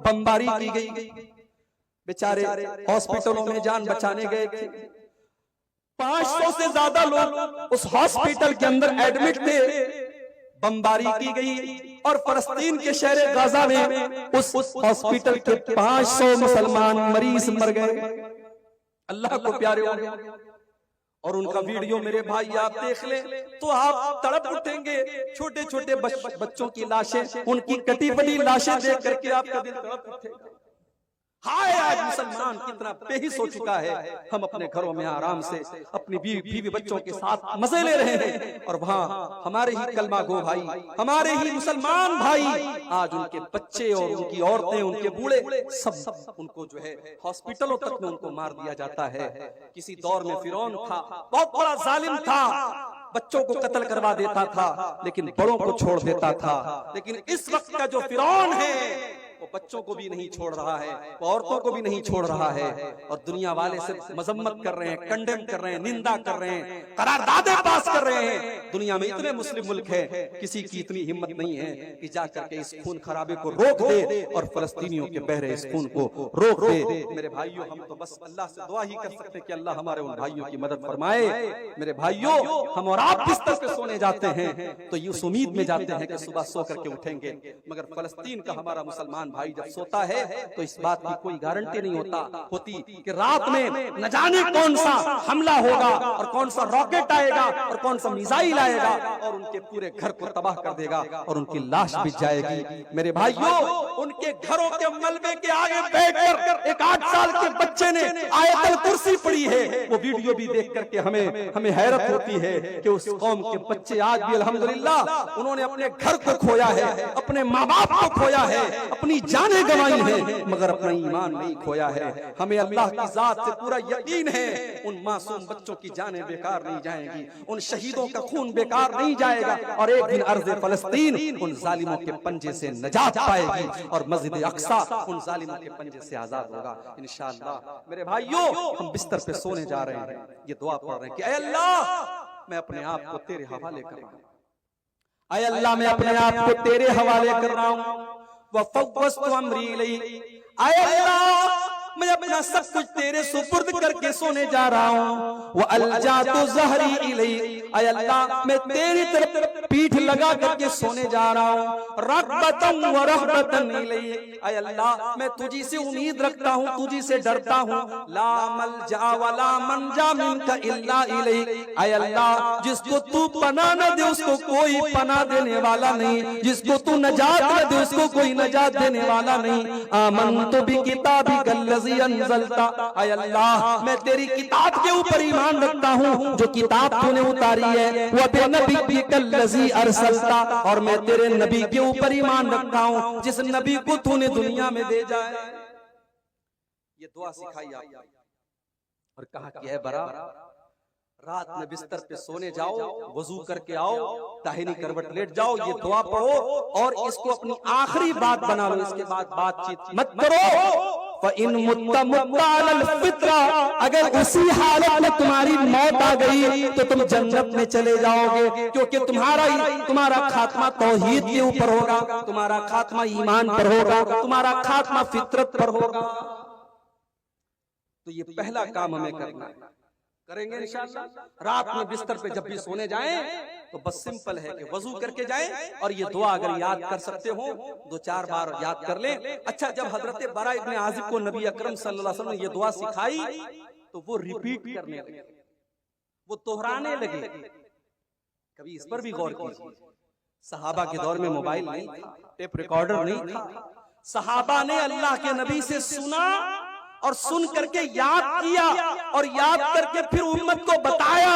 बमबारी की गई, बेचारे हॉस्पिटलों में जान बचाने गए थे। 500 से ज्यादा लोग उस हॉस्पिटल के अंदर एडमिट थे। बमबारी की गई और फलस्तीन के शहर गाजा में उस हॉस्पिटल के 500 मुसलमान मरीज मर गए। अल्लाह को प्यारे हो गए। और उनका वीडियो मेरे भाई आप देख ले तो आप तड़प उठेंगे। छोटे छोटे बच्चों की लाशें, उनकी कटी फटी लाशें देख करके आपका दिल तड़प उठेगा। हाय, आज मुसलमान कितना बेहिस हो चुका है। हम अपने घरों में आराम से अपनी बीवी बच्चों के साथ मजे ले रहे हैं, और वहाँ हमारे ही कलमा गो भाई, हमारे ही मुसलमान भाई, आज उनके बच्चे और उनकी औरतें, उनके बूढ़े सब उनको जो है हॉस्पिटलों तक में उनको मार दिया जाता है। किसी दौर में फिरौन था, बहुत बड़ा जालिम था, बच्चों को कत्ल करवा देता था लेकिन बड़ों को छोड़ देता था। लेकिन इस वक्त का जो फिरौन है वो बच्चों को भी नहीं छोड़ रहा है, वो औरतों को भी नहीं छोड़ रहा है, और दुनिया वाले सिर्फ मजम्मत कर रहे हैं, कंडेम कर रहे हैं, निंदा कर रहे हैं, करारदादे पास कर रहे हैं। दुनिया में इतने मुस्लिम मुल्क है, किसी की इतनी हिम्मत नहीं है कि जाकर के इस खून खराबे को रोक दे और फलस्तीनियों के बह रहे इस खून को रोक दे। मेरे भाइयों, हम तो बस अल्लाह से दुआ ही कर सकते हैं कि अल्लाह हमारे उन भाइयों की मदद फरमाए। मेरे भाइयों, हम और आप बिस्तर पे सोने जाते हैं तो ये उस उम्मीद में जाते हैं कि सुबह सो करके उठेंगे, मगर फलस्तीन का हमारा मुसलमान भाई जब सोता है तो इस बात की कोई गारंटी नहीं होती कि रात में न जाने कौन सा हमला होगा और कौन सा रॉकेट आएगा और कौन सा मिसाइल आएगा और उनके पूरे घर को तबाह कर देगा और उनकी लाश बिछ जाएगी। मेरे भाइयों, उनके घरों के मलबे के आगे बैठकर एक 8 साल के बच्चे ने आयतल कुर्सी पढ़ी है। वो वीडियो भी देख करके हमें हैरत होती है कि उस कौम के बच्चे आज भी अल्हम्दुलिल्लाह उन्होंने अपने घर को खोया है, अपने माँ बाप को खोया है, अपनी जानें गंवाई है, मगर अपना ईमान नहीं खोया है। हमें अल्लाह की जात से पूरा यकीन है, उन मासूम बच्चों की जानें बेकार नहीं जाएंगी, उन शहीदों का खून बेकार नहीं जाएगा, और एक दिन अर्ज़ फलस्तीन उन जालिमों के पंजे से नजात पाएगी और मस्जिद अक्सा उन जालिमों के पंजे से आजाद होगा इंशाअल्लाह। मेरे भाइयों, हम बिस्तर पे सोने जा रहे हैं, ये दुआ पढ़ रहे हैं कि ऐ अल्लाह, मैं अपने आप को तेरे हवाले कर रहा हूँ, ऐ अल्लाह, मैं अपने आप को तेरे हवाले कर रहा हूँ। वफ़व्वज़्तु अम्री इलैक, ऐ अल्लाह, मैं अपना सब कुछ तेरे सुपुर्द करके सोने जा रहा हूँ। वो अलजातु ज़हरी इलैक, ऐ अल्लाह, मैं तेरी तरफ पीठ लगा करके सोने जा रहा हूँ। रग़बतन व रहबतन इलैक, ऐ अल्लाह, मैं तुझी से उम्मीद रखता हूँ, तुझी से डरता हूँ। ला मलजा वला मंजा मिनका इल्ला इलैक, ऐ अल्लाह, जिसको तू पनाह न दे उसको कोई पनाह देने वाला नहीं, जिसको तू नजात न दे उसको कोई नजात देने वाला नहीं। आमनतु बिकिताबिकल लज़ी अंज़लता, ऐ अल्लाह, मैं तेरी किताब के ऊपर ईमान रखता हूँ जो किताब तूने उतारी है। व बिनबिय्यिकल लज़ी अरसलता, और मैं तेरे नबी के ऊपर ईमान रखता हूँ जिस नबी को तूने दुनिया में भेजा है। ये दुआ सिखाई आपको और कहा कि है बरा, रात में बिस्तर पे सोने जाओ, वजू करके आओ, दाहिनी करवट लेट जाओ, ये दुआ पढ़ो और इसको अपनी आखिरी बात बना लो। इसके बाद बातचीत मत करो। फ़इन मुत्ता मुत्ता अलल फित्रा, अगर उसी हालत में तुम्हारी मौत आ गई तो तुम जन्नत में चले जाओगे, क्योंकि तुम्हारा खात्मा तौहीद के ऊपर होगा, तुम्हारा खात्मा ईमान पर होगा, तुम्हारा खात्मा फितरत पर होगा। तो ये पहला काम हमें करना है, करेंगे इंशाअल्लाह। रात में बिस्तर पे जब भी सोने जाएं तो बस सिंपल है कि वजू करके जाएं और ये दुआ अगर याद कर सकते हो 2-4 बार याद कर लें। अच्छा, जब हजरत बरा इब्ने आजिब को नबी अकरम सल्लल्लाहु अलैहि वसल्लम ने ये दुआ सिखाई तो वो रिपीट करने लगे, वो दोहराने लगे। कभी इस पर भी गौर कीजिए, सहाबा के दौर में मोबाइल नहीं था, टेप रिकॉर्डर नहीं था। सहाबा ने अल्लाह के नबी से सुना और सुन करके याद किया और याद करके फिर उम्मत को बताया।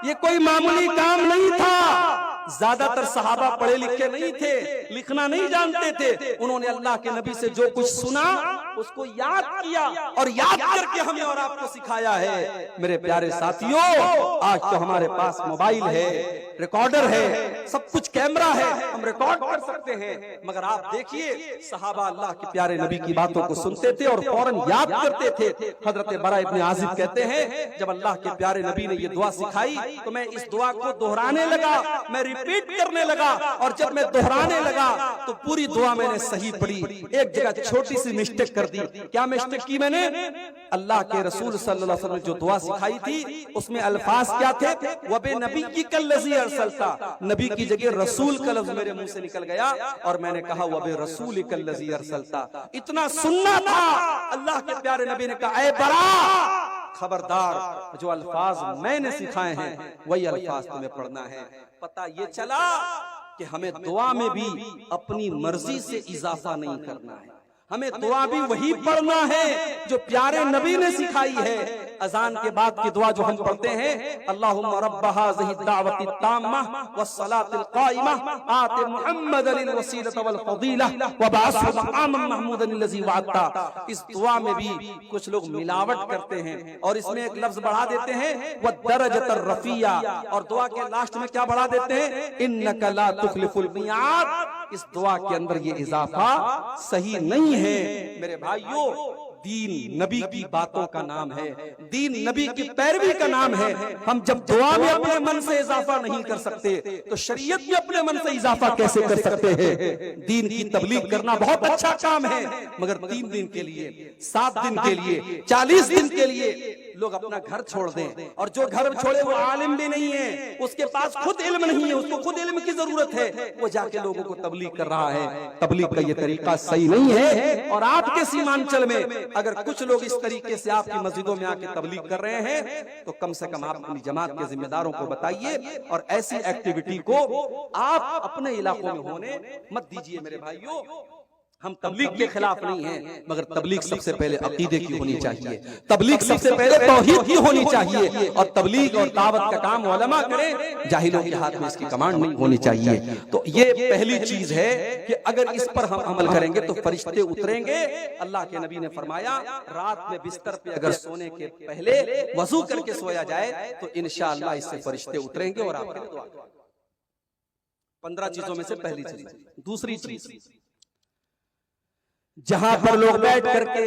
ये कोई मामूली काम नहीं था। ज्यादातर सहाबा पढ़े लिखे नहीं थे, लिखना नहीं जानते थे। उन्होंने अल्लाह के नबी से जो कुछ सुना उसको याद किया और याद करके हमें और आपको सिखाया है। मेरे प्यारे साथियों, आज तो हमारे पास मोबाइल है, रिकॉर्डर है, सब कुछ कैमरा है, हम रिकॉर्ड कर सकते हैं। मगर आप देखिए, सहाबा अल्लाह के प्यारे नबी की बातों को सुनते थे और फौरन याद करते थे। हजरत बरा इब्ने आजिब कहते हैं, जब अल्लाह के प्यारे नबी ने ये दुआ सिखाई तो मैं इस दुआ को दोहराने लगा, मैं रिपीट करने लगा, और जब मैं दोहराने लगा तो पूरी दुआ मैंने सही पढ़ी। एक जगह छोटी सी मिस्टेक कर दी। क्या मिस्टेक की मैंने? अल्लाह के रसूल सल्लल्लाहु अलैहि वसल्लम जो दुआ सिखाई थी उसमें अल्फाज क्या थे? वबे नबी की कल्लज़ी अरसलता, नबी की जगह रसूल का लफ्ज मेरे मुंह से निकल गया और मैंने कहा वबे रसूल कल्लज़ी अरसलता। इतना सुनना था। अल्लाह के प्यारे नबी ने कहा, ऐ बरा, खबरदार, जो अल्फाज मैंने सिखाए हैं वही अल्फाज तुम्हें पढ़ना है। पता ये चला कि हमें दुआ में भी अपनी मर्जी से इजाफा नहीं करना है। हमें दुआ भी वही पढ़ना है जो प्यारे नबी ने सिखाई है। अजान के बाद की दुआ जो हम पढ़ते हैं, अल्लाहुम्मा रब्ब हाज़िहि दावति ताम्मा वस्सलातिल काइमा आति मुहम्मदनिल वसीलत वल फदीला व बअसहु मक़ामम महमूदन लज़ी वअदता। इस दुआ में भी कुछ लोग मिलावट करते हैं और इसमें एक लफ्ज बढ़ा देते हैं व दरजतर रफिया, और दुआ के लास्ट में क्या बढ़ा देते हैं, इन्नका ला तुखलिफुल मियाद। इस दुआ के अंदर ये इजाफा सही नहीं है मेरे भाइयों। दीन नबी की बातों का नाम है, दीन नबी की पैरवी का नाम है। हम जब दुआ में अपने मन से इजाफा नहीं कर सकते तो शरीयत में अपने मन से इजाफा कैसे कर सकते हैं। दीन की तबलीग करना बहुत अच्छा काम है, मगर 3 दिन के लिए, 7 दिन के लिए, 40 दिन के लिए लोग अपना घर छोड़ दें, और जो घर छोड़े वो आलिम भी नहीं है, उसके पास खुद इल्म नहीं है, उसको खुद इल्म की जरूरत है, वो जाके लोगों को तबलीग कर रहा है। तबलीग का ये तरीका सही नहीं है। और आपके सीमांचल में अगर कुछ लोग इस तरीके से आपकी मस्जिदों में आके तबलीग कर रहे हैं तो कम से कम आप अपनी जमात के जिम्मेदारों को बताइए, और ऐसी एक्टिविटी को आप अपने इलाकों में होने मत दीजिए मेरे भाइयों। हम तबलीग के खिलाफ नहीं हैं, मगर तबलीग सबसे पहले अकीदे की होनी चाहिए, तबलीग सबसे पहले तौहीद की होनी चाहिए, और तबलीग और दावत का काम उलमा करें, जाहिलों के हाथ में इसकी कमांड नहीं होनी चाहिए। तो ये पहली चीज है कि अगर इस पर हम अमल करेंगे तो फरिश्ते उतरेंगे। अल्लाह के नबी ने फरमाया, रात में बिस्तर पे अगर सोने के पहले वजू करके सोया जाए तो इंशाअल्लाह इससे फरिश्ते उतरेंगे और आपके लिए दुआ करेंगे। 15 चीजों में से पहली चीज। दूसरी चीज, जहां पर लोग बैठ करके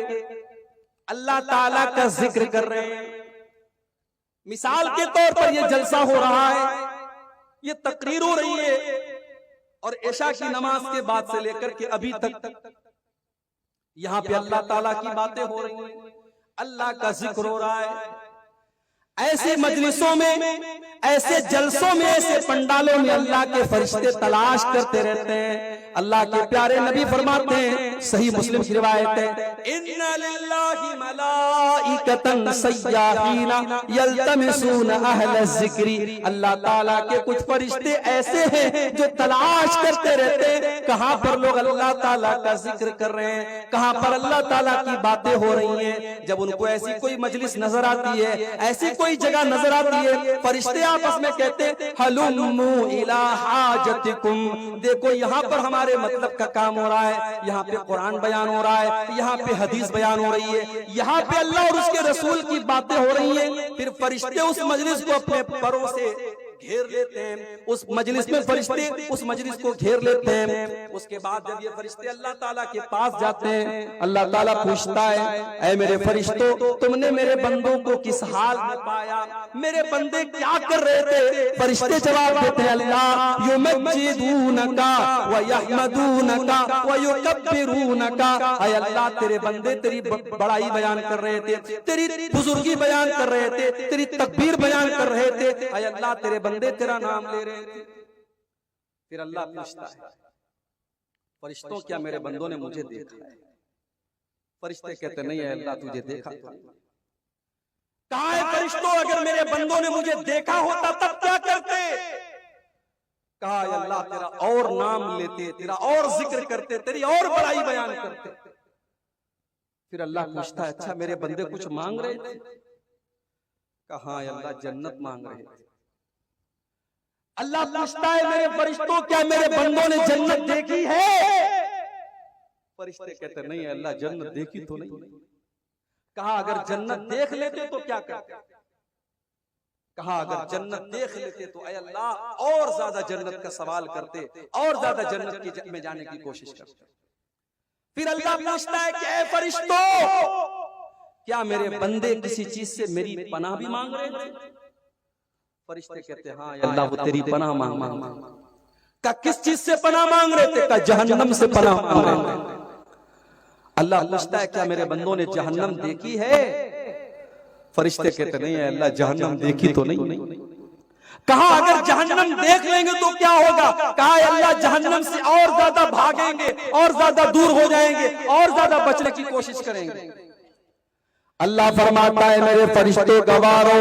अल्लाह ताला का जिक्र कर रहे हैं, मिसाल के तौर पर ये जलसा हो रहा है, ये तकरीर हो रही है, और इशा की नमाज के बाद से लेकर के अभी तक यहां पे अल्लाह ताला की बातें हो रही हैं, अल्लाह का जिक्र हो रहा है। ऐसी मजलिसों में, ऐसे जलसों में, ऐसे पंडालों में अल्लाह के फरिश्ते तलाश करते रहते हैं। अल्लाह के प्यारे नबी फरमाते हैं, सही मुस्लिम की रिवायत है, इन्ना लिल्लाहि मलाइकतन सय्याहीना यल्तमिसूना अहल ज़िक्री। अल्लाह ताला के कुछ फरिश्ते ऐसे हैं जो तलाश करते रहते हैं कहां पर लोग अल्लाह ताला का जिक्र कर रहे हैं, कहां पर अल्लाह ताला की बातें हो रही हैं। जब उनको ऐसी कोई मजलिस नजर आती है, ऐसी कोई जगह नजर आती है, फरिश्ते आपस में कहते हैं, हलुम्मू इला हाजतिकुम, देखो यहाँ पर हमारे मतलब का काम हो रहा है, यहाँ पे कुरान बयान हो रहा है, यहाँ पे हदीस बयान हो रही है, यहाँ पे अल्लाह और उसके रसूल की बातें हो रही हैं। फिर फरिश्ते उस मजलिस को अपने परों से घेर लेते हैं, उस मजलिस में फरिश्ते उस मजलिस को घेर लेते हैं। उसके बाद जब ये फरिश्ते अल्लाह ताला के पास जाते हैं, अल्लाह ताला पूछता है, ऐ मेरे फरिश्तों, तुमने मेरे बंदों को किस हाल में पाया, मेरे बंदे क्या कर रहे थे। फरिश्ते जवाब देते हैं, अल्लाह युमज्जिदूनका व यहमदूनका व युकब्बिरूनका, ऐ अल्लाह तेरे बंदे तेरी बड़ाई बयान कर रहे थे, तेरी बुजुर्गी बयान कर रहे थे, तेरी तकबीर बयान कर रहे थे, ऐ अल्लाह तेरे बंदे तेरा नाम ले रहे थे। फिर अल्लाह पूछता है, फरिश्तों क्या मेरे बंदों ने मुझे देखा है। फरिश्ते कहते नहीं है अल्लाह तुझे देखा। कहाँ है फरिश्तों, अगर मेरे बंदों ने मुझे देखा होता तब क्या करते। कहा अल्लाह तेरा और नाम लेते, तेरा और जिक्र करते, तेरी और बड़ाई बयान करते। फिर अल्लाह पूछता है, अच्छा मेरे बंदे कुछ मांग रहे थे। कहा अल्लाह जन्नत मांग रहे थे। अल्लाह पूछता है, मेरे फरिश्तों क्या मेरे बंदों ने जन्नत देखी है। फरिश्ते कहते नहीं है अल्लाह जन्नत देखी तो नहीं। कहा अगर जन्नत देख लेते तो क्या करते। कहा अगर जन्नत देख लेते तो ऐ अल्लाह और ज्यादा जन्नत का सवाल करते, और ज्यादा जन्नत में जाने की कोशिश करते। फिर अल्लाह पूछता है कि ऐ फरिश्तों क्या मेरे बंदे किसी चीज से मेरी पनाह भी मांग रहे थे। फरिश्ते कहते हाँ अल्लाह वो तेरी पनाह मांग। का किस चीज से पनाह मांग रहे थे। का जहन्नम से पनाह मांग रहे थे। अल्लाह पूछता है क्या मेरे बंदों ने जहन्नम देखी है। फरिश्ते कहते नहीं है अल्लाह जहन्नम देखी तो नहीं। कहा अगर जहन्नम देख लेंगे तो क्या होगा। कहा अल्लाह जहन्नम से और ज्यादा भागेंगे, और ज्यादा दूर हो जाएंगे, और ज्यादा बचने की कोशिश करेंगे। अल्लाह फरमाता है मेरे फरिश्ते गवारो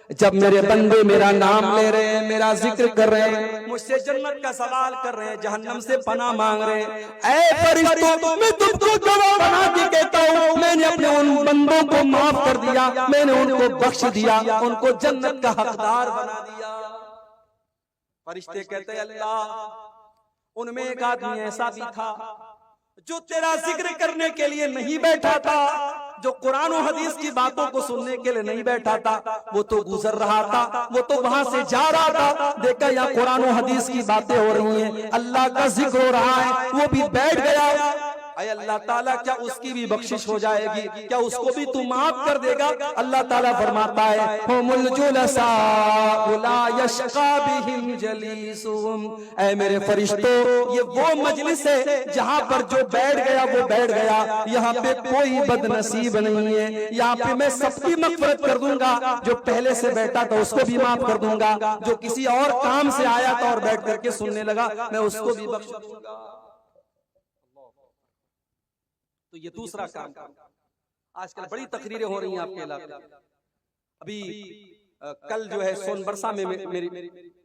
जब मेरे बंदे मेरा नाम ले रहे हैं, मेरा जिक्र कर रहे हैं, मुझसे जन्नत का सवाल कर रहे हैं, जहन्नम से पनाह मांग रहे हैं, ऐ फरिश्तों मैं तुमको गवाह बना के कहता हूँ, मैंने अपने उन बंदों को माफ कर दिया, मैंने उनको बख्श दिया, उनको जन्नत का हकदार बना दिया। फरिश्ते कहते हैं अल्लाह, उनमें एक आदमी ऐसा भी था जो तेरा जिक्र करने के लिए नहीं बैठा था, जो कुरान और हदीस की बातों को सुनने के लिए नहीं बैठा था, वो तो गुजर रहा था, वो तो वहां से जा रहा था, देखा यहाँ कुरान और हदीस की बातें हो रही हैं, अल्लाह का जिक्र हो रहा है, वो भी बैठ गया। अय अल्लाह ताला, क्या उसकी भी बख्शिश हो जाएगी? क्या उसको भी तू माफ कर देगा? अल्लाह ताला फरमाता है, हुमुल जुलसा ला यशका बिहिम जलीसुहुम, ऐ मेरे फरिश्तों, ये वो मजलिस है जहां पर जो बैठ गया वो बैठ गया, यहाँ पे कोई बदनसीब नहीं है, यहाँ पे मैं सबकी मगफरत कर दूंगा, जो पहले से बैठा था उसको भी माफ कर दूंगा, जो किसी और काम से आया था और बैठ करके सुनने लगा मैं उसको भी बख्श दूंगा। तो ये दूसरा काम। आजकल बड़ी तकरीरें हो रही हैं आपके इलाके में। अभी कल जो है सोनबरसा में मेरी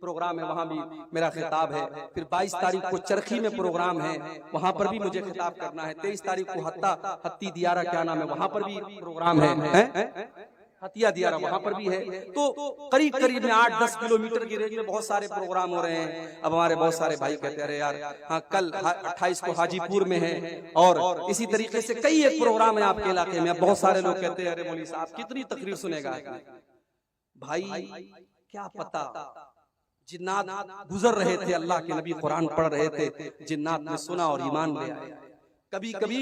प्रोग्राम है, वहां भी मेरा खिताब है, फिर 22 तारीख को चरखी में प्रोग्राम है, वहां पर भी मुझे खिताब करना है, 23 तारीख को हत्ती दियारा क्या नाम है, वहां पर भी प्रोग्राम है, हतिया दियारा वहां पर भी है। तो करीब करीब में 8-10 किलोमीटर की रेंज में बहुत सारे प्रोग्राम हो रहे हैं। अब हमारे बहुत सारे भाई कहते हैं यार, हाँ कल 28 को हाजीपुर में है, और इसी तरीके से कई एक प्रोग्राम है आपके इलाके में। अब बहुत सारे लोग कहते हैं अरे मौलवी साहब कितनी तकरीर सुनेगा भाई, क्या पता जिन्नात गुजर रहे थे, अल्लाह के नबी कुरान पढ़ रहे थे, जिन्नात ने सुना और ईमान ले आए। कभी कभी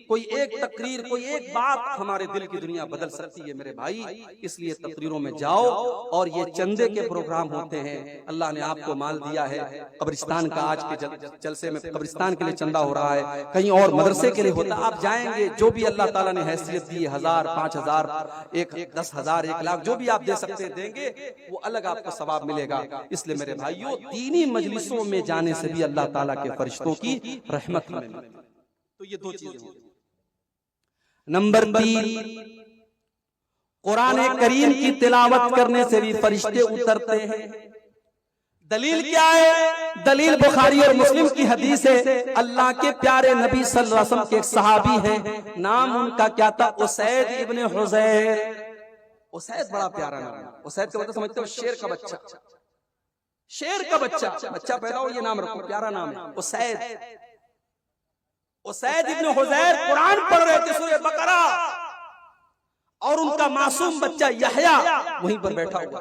कोई एक तकरीर, कोई एक बात हमारे दिल की दुनिया बदल सकती है मेरे भाई। इसलिए तकरीरों में जाओ, और ये चंदे के प्रोग्राम होते हैं, अल्लाह ने आपको माल दिया है, कब्रिस्तान का आज के जलसे में कब्रिस्तान के लिए चंदा हो रहा है, कहीं और मदरसे के लिए होता है, आप जाएंगे, जो भी अल्लाह ताला ने हैसियत दी, 1000, 5000, 10,000, 1 लाख, जो भी आप दे सकते हैं देंगे, वो अलग आपको सवाब मिलेगा। इसलिए मेरे भाइयों, दीनी मजलिसों में जाने से भी अल्लाह ताला के फरिश्तों की रहमत मिलेगी। तो ये 2 चीजें। नंबर 3, कुरान करीम की तिलावत करने से भी फरिश्ते उतरते हैं। दलील क्या है? दलील बुखारी और मुस्लिम की हदीस है। अल्लाह के प्यारे नबी सल्लल्लाहु अलैहि वसल्लम के एक सहाबी हैं, नाम उनका क्या था? उसैद इब्ने हुज़ैर। उसैद बड़ा प्यारा नाम है। उसैद का मतलब समझते हो? शेर का बच्चा, शेर का बच्चा पैदा हो, ये नाम रखो, प्यारा नाम है उसैद। उसैद इब्ने हुज़ैर कुरान पढ़ रहे थे, सूरह बकरा, और उनका मासूम बच्चा यहया वहीं पर बैठा हुआ,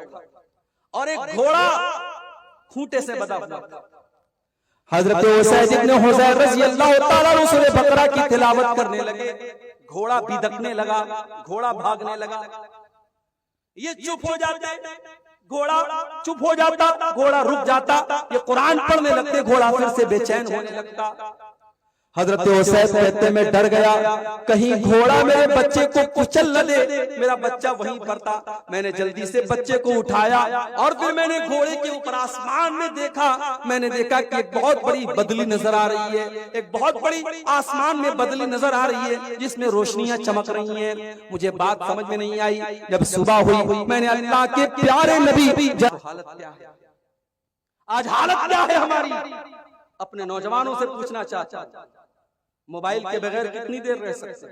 और एक घोड़ा खूंटे से बंधा हुआ। हजरत उसैद इब्ने हुज़ैर रज़ी अल्लाह ताला अन्हु सूरह बकरा की तिलावत करने लगे, घोड़ा बिदकने लगा, घोड़ा भागने लगा, ये चुप हो जाते, घोड़ा चुप हो जाता, घोड़ा रुक जाता, ये कुरान पढ़ने लगते, घोड़ा फिर से बेचैन होने लगता। हजरत उसैद कहते मैं डर गया, कहीं घोड़ा मेरे बच्चे को कुचल न दे, मेरा बच्चा वहीं पर था। मैंने जल्दी से बच्चे को उठाया, और फिर मैंने घोड़े के ऊपर आसमान में देखा, मैंने देखा कि एक बहुत बड़ी बदली नजर आ रही है, एक बहुत बड़ी आसमान में बदली नजर आ रही है, जिसमें रोशनियां चमक रही हैं। मुझे बात समझ में नहीं आई। जब सुबह हुई, मैंने अल्लाह के प्यारे नबी, हालत क्या है आज, हालत क्या है हमारी, अपने नौजवानों से पूछना चाहता, मोबाइल के बगैर कितनी देर रह सकते?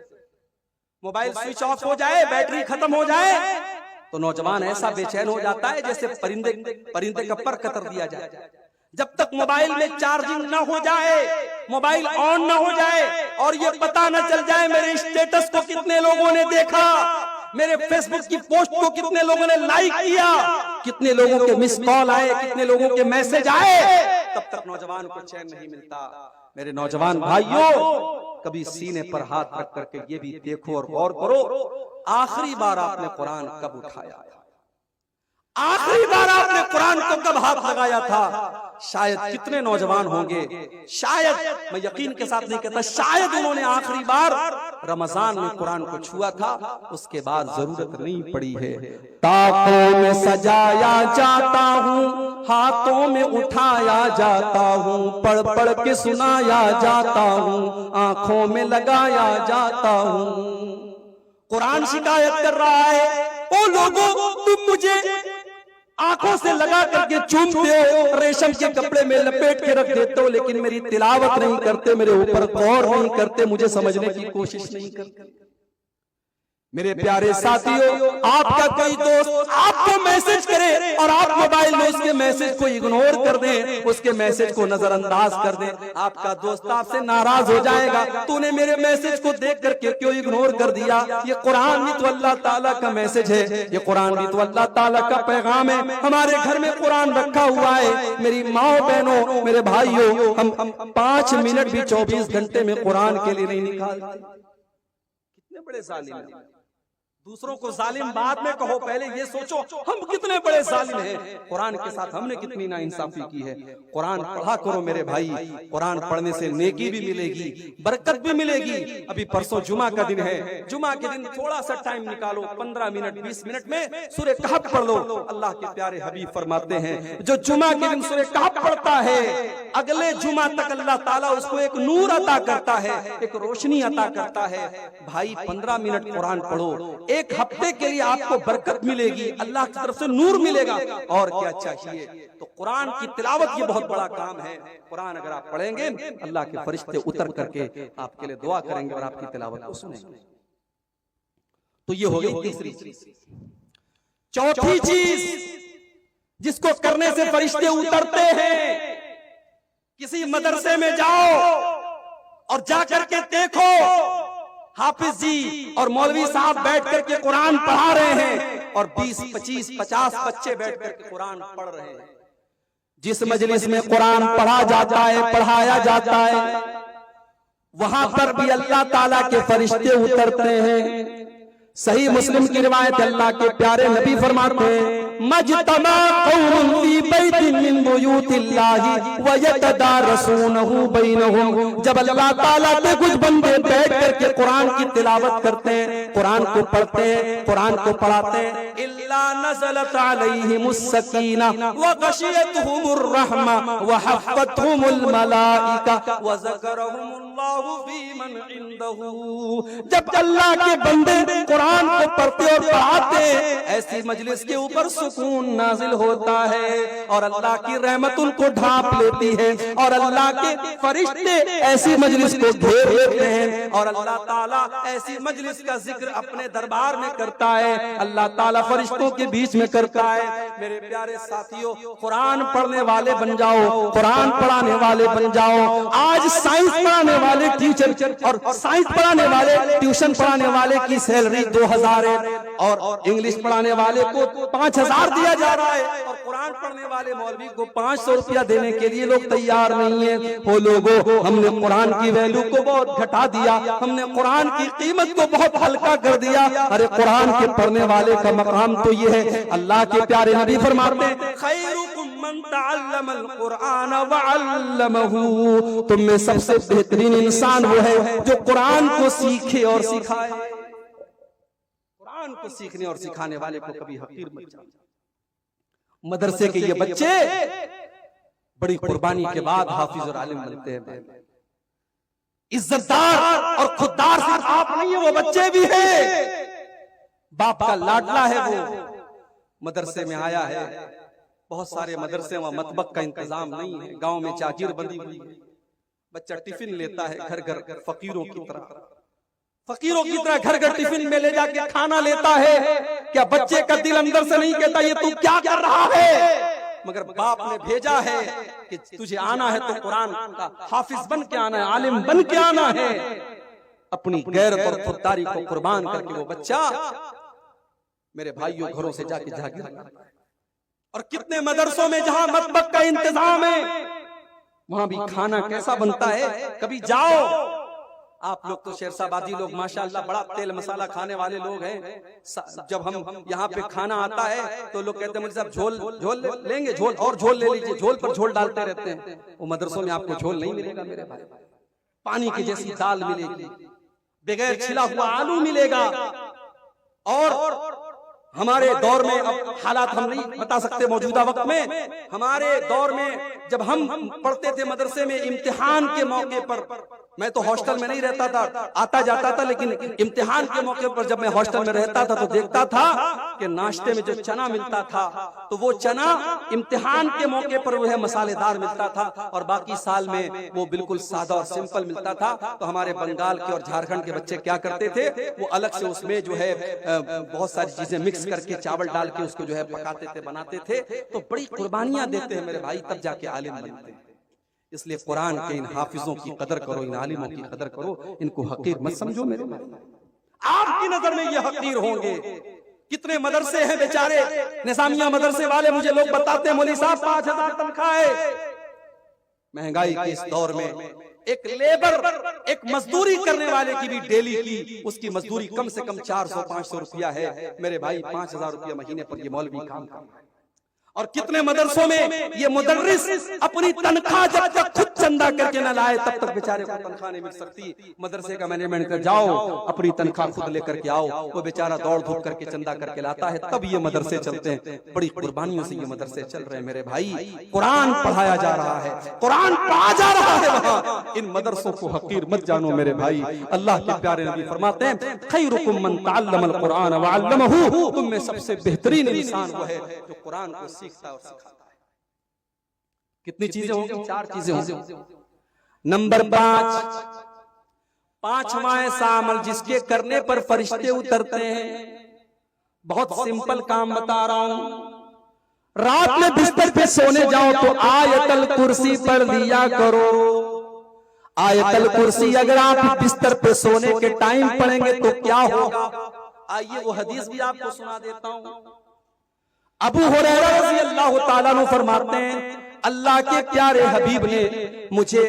मोबाइल स्विच ऑफ हो जाए, बैटरी खत्म हो जाए, तो नौजवान ऐसा बेचैन हो जाता है जैसे परिंदे का पर कतर दिया जाए। जब तक मोबाइल में चार्जिंग ना हो जाए, मोबाइल ऑन ना हो जाए, और ये पता न चल जाए मेरे स्टेटस को कितने लोगों ने देखा, मेरे फेसबुक की पोस्ट को कितने लोगों ने लाइक किया, कितने लोगों के मिस कॉल आए, कितने लोगों के मैसेज आए, तब तक नौजवान को चैन नहीं मिलता। मेरे नौजवान भाइयों, कभी सीने पर हाथ रख करके ये भी देखो और गौर करो, आखिरी बार आपने कुरान कब उठाया था? आखिरी बार आपने कुरान को कब हाथ लगाया था? शायद कितने नौजवान होंगे, शायद, मैं यकीन के साथ नहीं कहता, शायद उन्होंने आखिरी बार रमजान में कुरान को छुआ था, उसके बाद जरूरत नहीं पड़ी है। ताकों में सजाया जाता हूँ, हाथों में उठाया जाता हूँ, पढ़ पढ़ के सुनाया जाता हूँ, आंखों में लगाया जाता हूँ। कुरान शिकायत कर रहा है, ओ लोगों, तुम मुझे आंखों से लगा करके चूमते हो, रेशम के कपड़े में लपेट के रख देते हो, लेकिन मेरी तिलावत नहीं करते, मेरे ऊपर गौर नहीं करते, मुझे समझने की कोशिश नहीं करते। मेरे प्यारे साथियों, आपका कोई दोस्त आपको मैसेज करे और आप मोबाइल में उसके मैसेज को इग्नोर कर दें, उसके मैसेज को नजरअंदाज कर दें, आपका दोस्त आपसे नाराज हो जाएगा। तूने मेरे मैसेज को देख करके क्यों इग्नोर कर दिया? ये कुरान भी तो अल्लाह ताला का मैसेज है, ये कुरान भी तो अल्लाह ताला का पैगाम है। हमारे घर में कुरान रखा हुआ है। मेरी माँ बहनों, मेरे भाइयों, हम 5 मिनट भी 24 घंटे में कुरान के लिए नहीं निकालते। कितने बड़े जालिम हैं। दूसरों को जालिम बाद में कहो, पहले ये सोचो हम कितने बड़े जालिम हैं। कुरान के साथ हमने कितनी नाइंसाफी की है। कुरान पढ़ा करो मेरे भाई, कुरान पढ़ने से नेकी भी मिलेगी, बरकत भी मिलेगी। अभी परसों जुमा का दिन है, जुमा के दिन थोड़ा सा टाइम निकालो, 15 मिनट 20 मिनट में सूरह कहफ पढ़ लो। अल्लाह के प्यारे हबीब फरमाते हैं, जो जुमा के दिन सूरह कहफ पढ़ता है, अगले जुमा तक अल्लाह ताला उसको एक नूर अता करता है, एक रोशनी अता करता है। भाई 15 मिनट कुरान पढ़ो, एक हफ्ते के लिए आपको बरकत मिलेगी, अल्लाह की तरफ से नूर मिलेगा। और क्या चाहिए? तो कुरान की तिलावत ये बहुत बड़ा काम है। कुरान अगर आप पढ़ेंगे, अल्लाह के फरिश्ते उतर करके आपके लिए दुआ करेंगे और आपकी तिलावत को सुनेंगे। तो ये हो गई तीसरी चीज। चौथी चीज जिसको करने से फरिश्ते उतरते हैं, किसी मदरसे में जाओ और जाकर के देखो, हाफिज जी और मौलवी साहब बैठ करके कुरान पढ़ा रहे हैं और 20, 25, 50 बच्चे बैठ करके कुरान पढ़ रहे हैं। जिस मजलिस में कुरान पढ़ा जाता है, पढ़ाया जाता है, वहां पर भी अल्लाह ताला के फरिश्ते उतरते हैं। सही मुस्लिम की रिवायत, अल्लाह के प्यारे नबी फरमाते हैं, मजतमा कौमुन फी बैतिन मिन बुयूतिल्लाहि व यतदारसूनहु बैनहुम। जब अल्लाह ताला के कुछ बंदे बैठ करके कुरान की तिलावत करते हैं, कुरान को पढ़ते हैं, कुरान को पढ़ाते हैं, इल्ला नज़लत अलैहिमुस सकीना व गशियतहुमुर रहमा व हफ़्फ़तहुमुल मलाइका व ज़करहुमुल्लाहु फी मन इंदहु। जब अल्लाह के बंदे कुरान को पढ़ते और पढ़ाते, ऐसी मजलिस के ऊपर सुकून नाजिल होता है और अल्लाह की रहमत उनको ढांप लेती है और अल्लाह के फरिश्ते ऐसी मजलिस को घेर लेते हैं और अल्लाह ताला ऐसी मजलिस का जिक्र अपने दरबार में करता है, अल्लाह ताला फरिश्तों के बीच में करता है। मेरे प्यारे साथियों, कुरान पढ़ने वाले बन जाओ, कुरान पढ़ाने वाले बन जाओ। आज साइंस पढ़ाने वाले टीचर और साइंस पढ़ाने वाले, ट्यूशन पढ़ाने वाले की सैलरी 2000 है और इंग्लिश पढ़ाने वाले को 5000 दिया जा रहा है और कुरान पढ़ने वाले मौलवी को 500 रुपया देने के लिए लोग तैयार नहीं है। वो लोगों, हमने कुरान की वैल्यू को बहुत घटा दिया, हमने कुरान की कीमत को बहुत हल्का कर दिया। अरे कुरान के पढ़ने वाले का मकाम तो ये है, अल्लाह के प्यारे नबी फरमाते हैं, खैरुकुम मन तअल्लमल कुरान व अल्लमहु। तुम में सबसे बेहतरीन इंसान वो है जो कुरान को सीखे और सिखाए। कुरान को सीखने और सिखाने वाले को कभी हकीर मत जानो। मदरसे के ये बच्चे बड़ी कुर्बानी के बाद हाफिज और आलिम बनते हैं। इज्जतदार और खुददार सिर्फ आप नहीं है, वो बच्चे भी हैं। बाप का लाडला है, वो मदरसे में आया है। बहुत सारे मदरसे वहां मतबक का इंतजाम नहीं है, गांव में चादर बंदी हुई है। बच्चा टिफिन लेता है घर घर, फकीरों की तरह घर घर टिफिन में ले जाके खाना लेता है। क्या बच्चे का दिल अंदर से नहीं कहता ये तू क्या कर रहा है? मगर बाप ने भेजा है कि तुझे आना है तो कुरान का हाफिज बन के आना है, आलिम बन के आना है। अपनी गैरत और खुददारी को कुर्बान करके वो बच्चा, मेरे भाइयों, घरों से जाके जागिर करता है। और कितने मदरसों में जहां मतबक का इंतजाम है, वहां भी खाना कैसा बनता है। कभी जाओ, आप लोग तो शेरशाबादी लोग माशाअल्लाह बड़ा तेल मसाला खाने वाले लोग हैं। जब हम यहाँ पे खाना आता है तो लोग कहते हैं मुझे साहब झोल लेंगे, झोल और झोल ले लीजिए, झोल पर झोल डालते रहते हैं। वो मदरसों में आपको झोल नहीं मिलेगा मेरे भाई। पानी की जैसी दाल मिलेगी, बगैर छिला हुआ आलू मिलेगा। और हमारे दौर में, अब हालात हम नहीं बता सकते मौजूदा वक्त में, हमारे दौर में जब हम पढ़ते थे मदरसे में, इम्तिहान के मौके पर मैं तो हॉस्टल में नहीं रहता था, आता जाता था, लेकिन इम्तिहान के मौके पर जब मैं हॉस्टल में रहता था तो देखता था कि नाश्ते में जो चना मिलता था तो वो चना इम्तिहान के मौके पर वो है मसालेदार मिलता था, और बाकी साल में वो बिल्कुल सादा और सिंपल मिलता था। तो हमारे बंगाल के और झारखंड के बच्चे क्या करते थे, वो अलग से उसमें जो है बहुत सारी चीजें मिक्स करके चावल डाल के उसको जो है पकाते थे, बनाते थे। तो बड़ी कुर्बानियां देते हैं मेरे भाई, तब जाके आलिम बनते हैं। इसलिए कुरान के इन हाफिजों की कदर करो, इन आलिमों की कदर करो, इनको हकीर मत समझो मेरे भाई। आपकी नजर में ये हकीर होंगे। कितने मदरसे हैं बेचारे, निजामिया मदरसे वाले, मुझे लोग बताते हैं मौलवी साहब 5000 तनख्वाह है। महंगाई के इस दौर में एक लेबर, एक मजदूरी करने वाले की भी डेली की उसकी मजदूरी कम से कम 400-500 रुपया है मेरे भाई। 5000 रुपया महीने पर ये मौलवी काम कर रहा है। और कितने मदरसों में ये मुदर्रिस अपनी तनख्वाह जब तक खुद चंदा करके न लाए तब तक बेचारे को तनख्वाह नहीं मिल सकती। मदरसे का मैनेजमेंट कर जाओ, अपनी तनख्वाह खुद लेकर के आओ, वो बेचारा दौड़ धूप करके चंदा करके लाता है, तब ये मदरसे चलते हैं। बड़ी कुर्बानियों से ये मदरसे चल रहे हैं मेरे भाई। कुरान पढ़ाया जा रहा है, कुरान पढ़ा जा रहा है वहाँ। इन मदरसों को हकीर मत जानो मेरे भाई। अल्लाह के प्यारे नबी फरमाते हैं, खैरुकुम मन तअल्लमल कुरान व अल्लमहु, तुम में सबसे बेहतरीन इंसान वो है जो कुरान को सीखता और सिखाता है। कितनी चीजें होंगी? 4 चीजें होंगी। नंबर 5, पांचवा ऐसा अमल जिसके करने पर फरिश्ते उतरते हैं। बहुत सिंपल काम बता रहा हूं। रात में बिस्तर पे सोने जाओ तो आयतल कुर्सी पढ़ लिया करो। आयतल कुर्सी अगर आप बिस्तर पे सोने के टाइम पढ़ेंगे तो क्या होगा? आइए वो हदीस भी आपको सुना देता हूं। अबू हुरैरा रज़ी अल्लाह ताला अन्हु फरमाते हैं, अल्लाह के प्यारे हबीब ने मुझे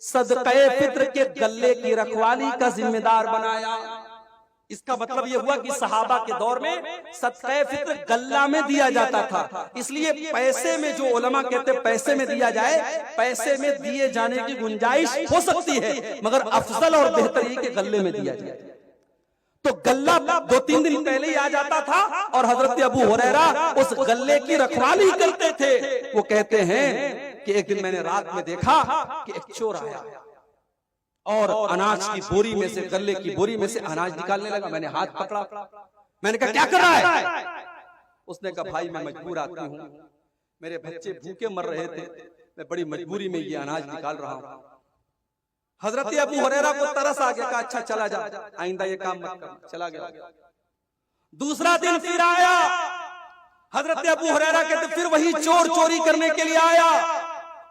सदक़े फित्र के गल्ले की रखवाली का जिम्मेदार बनाया। इसका मतलब यह हुआ कि सहाबा के दौर में सदक़े फित्र गल्ला में दिया जाता था। इसलिए पैसे में, जो उलमा कहते हैं पैसे में दिया जाए, पैसे में दिए जाने की गुंजाइश हो सकती है, मगर अफजल और बेहतर ये कि गल्ले में दिया जाए। तो गल्ला 2-3 दिन पहले ही आ जाता था और हजरत अबू हुरैरा उस गल्ले की रखवाली करते थे। वो कहते हैं कि एक दिन मैंने रात में देखा कि एक चोर आया और अनाज की बोरी में से, गल्ले की बोरी में से अनाज निकालने लगा। मैंने हाथ पकड़ा, मैंने कहा क्या कर रहा है? उसने कहा भाई मैं मजबूर आदमी हूँ, मेरे बच्चे भूखे मर रहे थे, मैं बड़ी मजबूरी में ये अनाज निकाल रहा हूँ। हजरत अबू हुरैरा को तरस आ गया, कहा अच्छा चला जा, आइंदा ये काम मत कर। चला गया। दूसरा दिन फिर आया, हजरत अबू हुरैरा कहते फिर वही चोर चोरी करने के लिए आया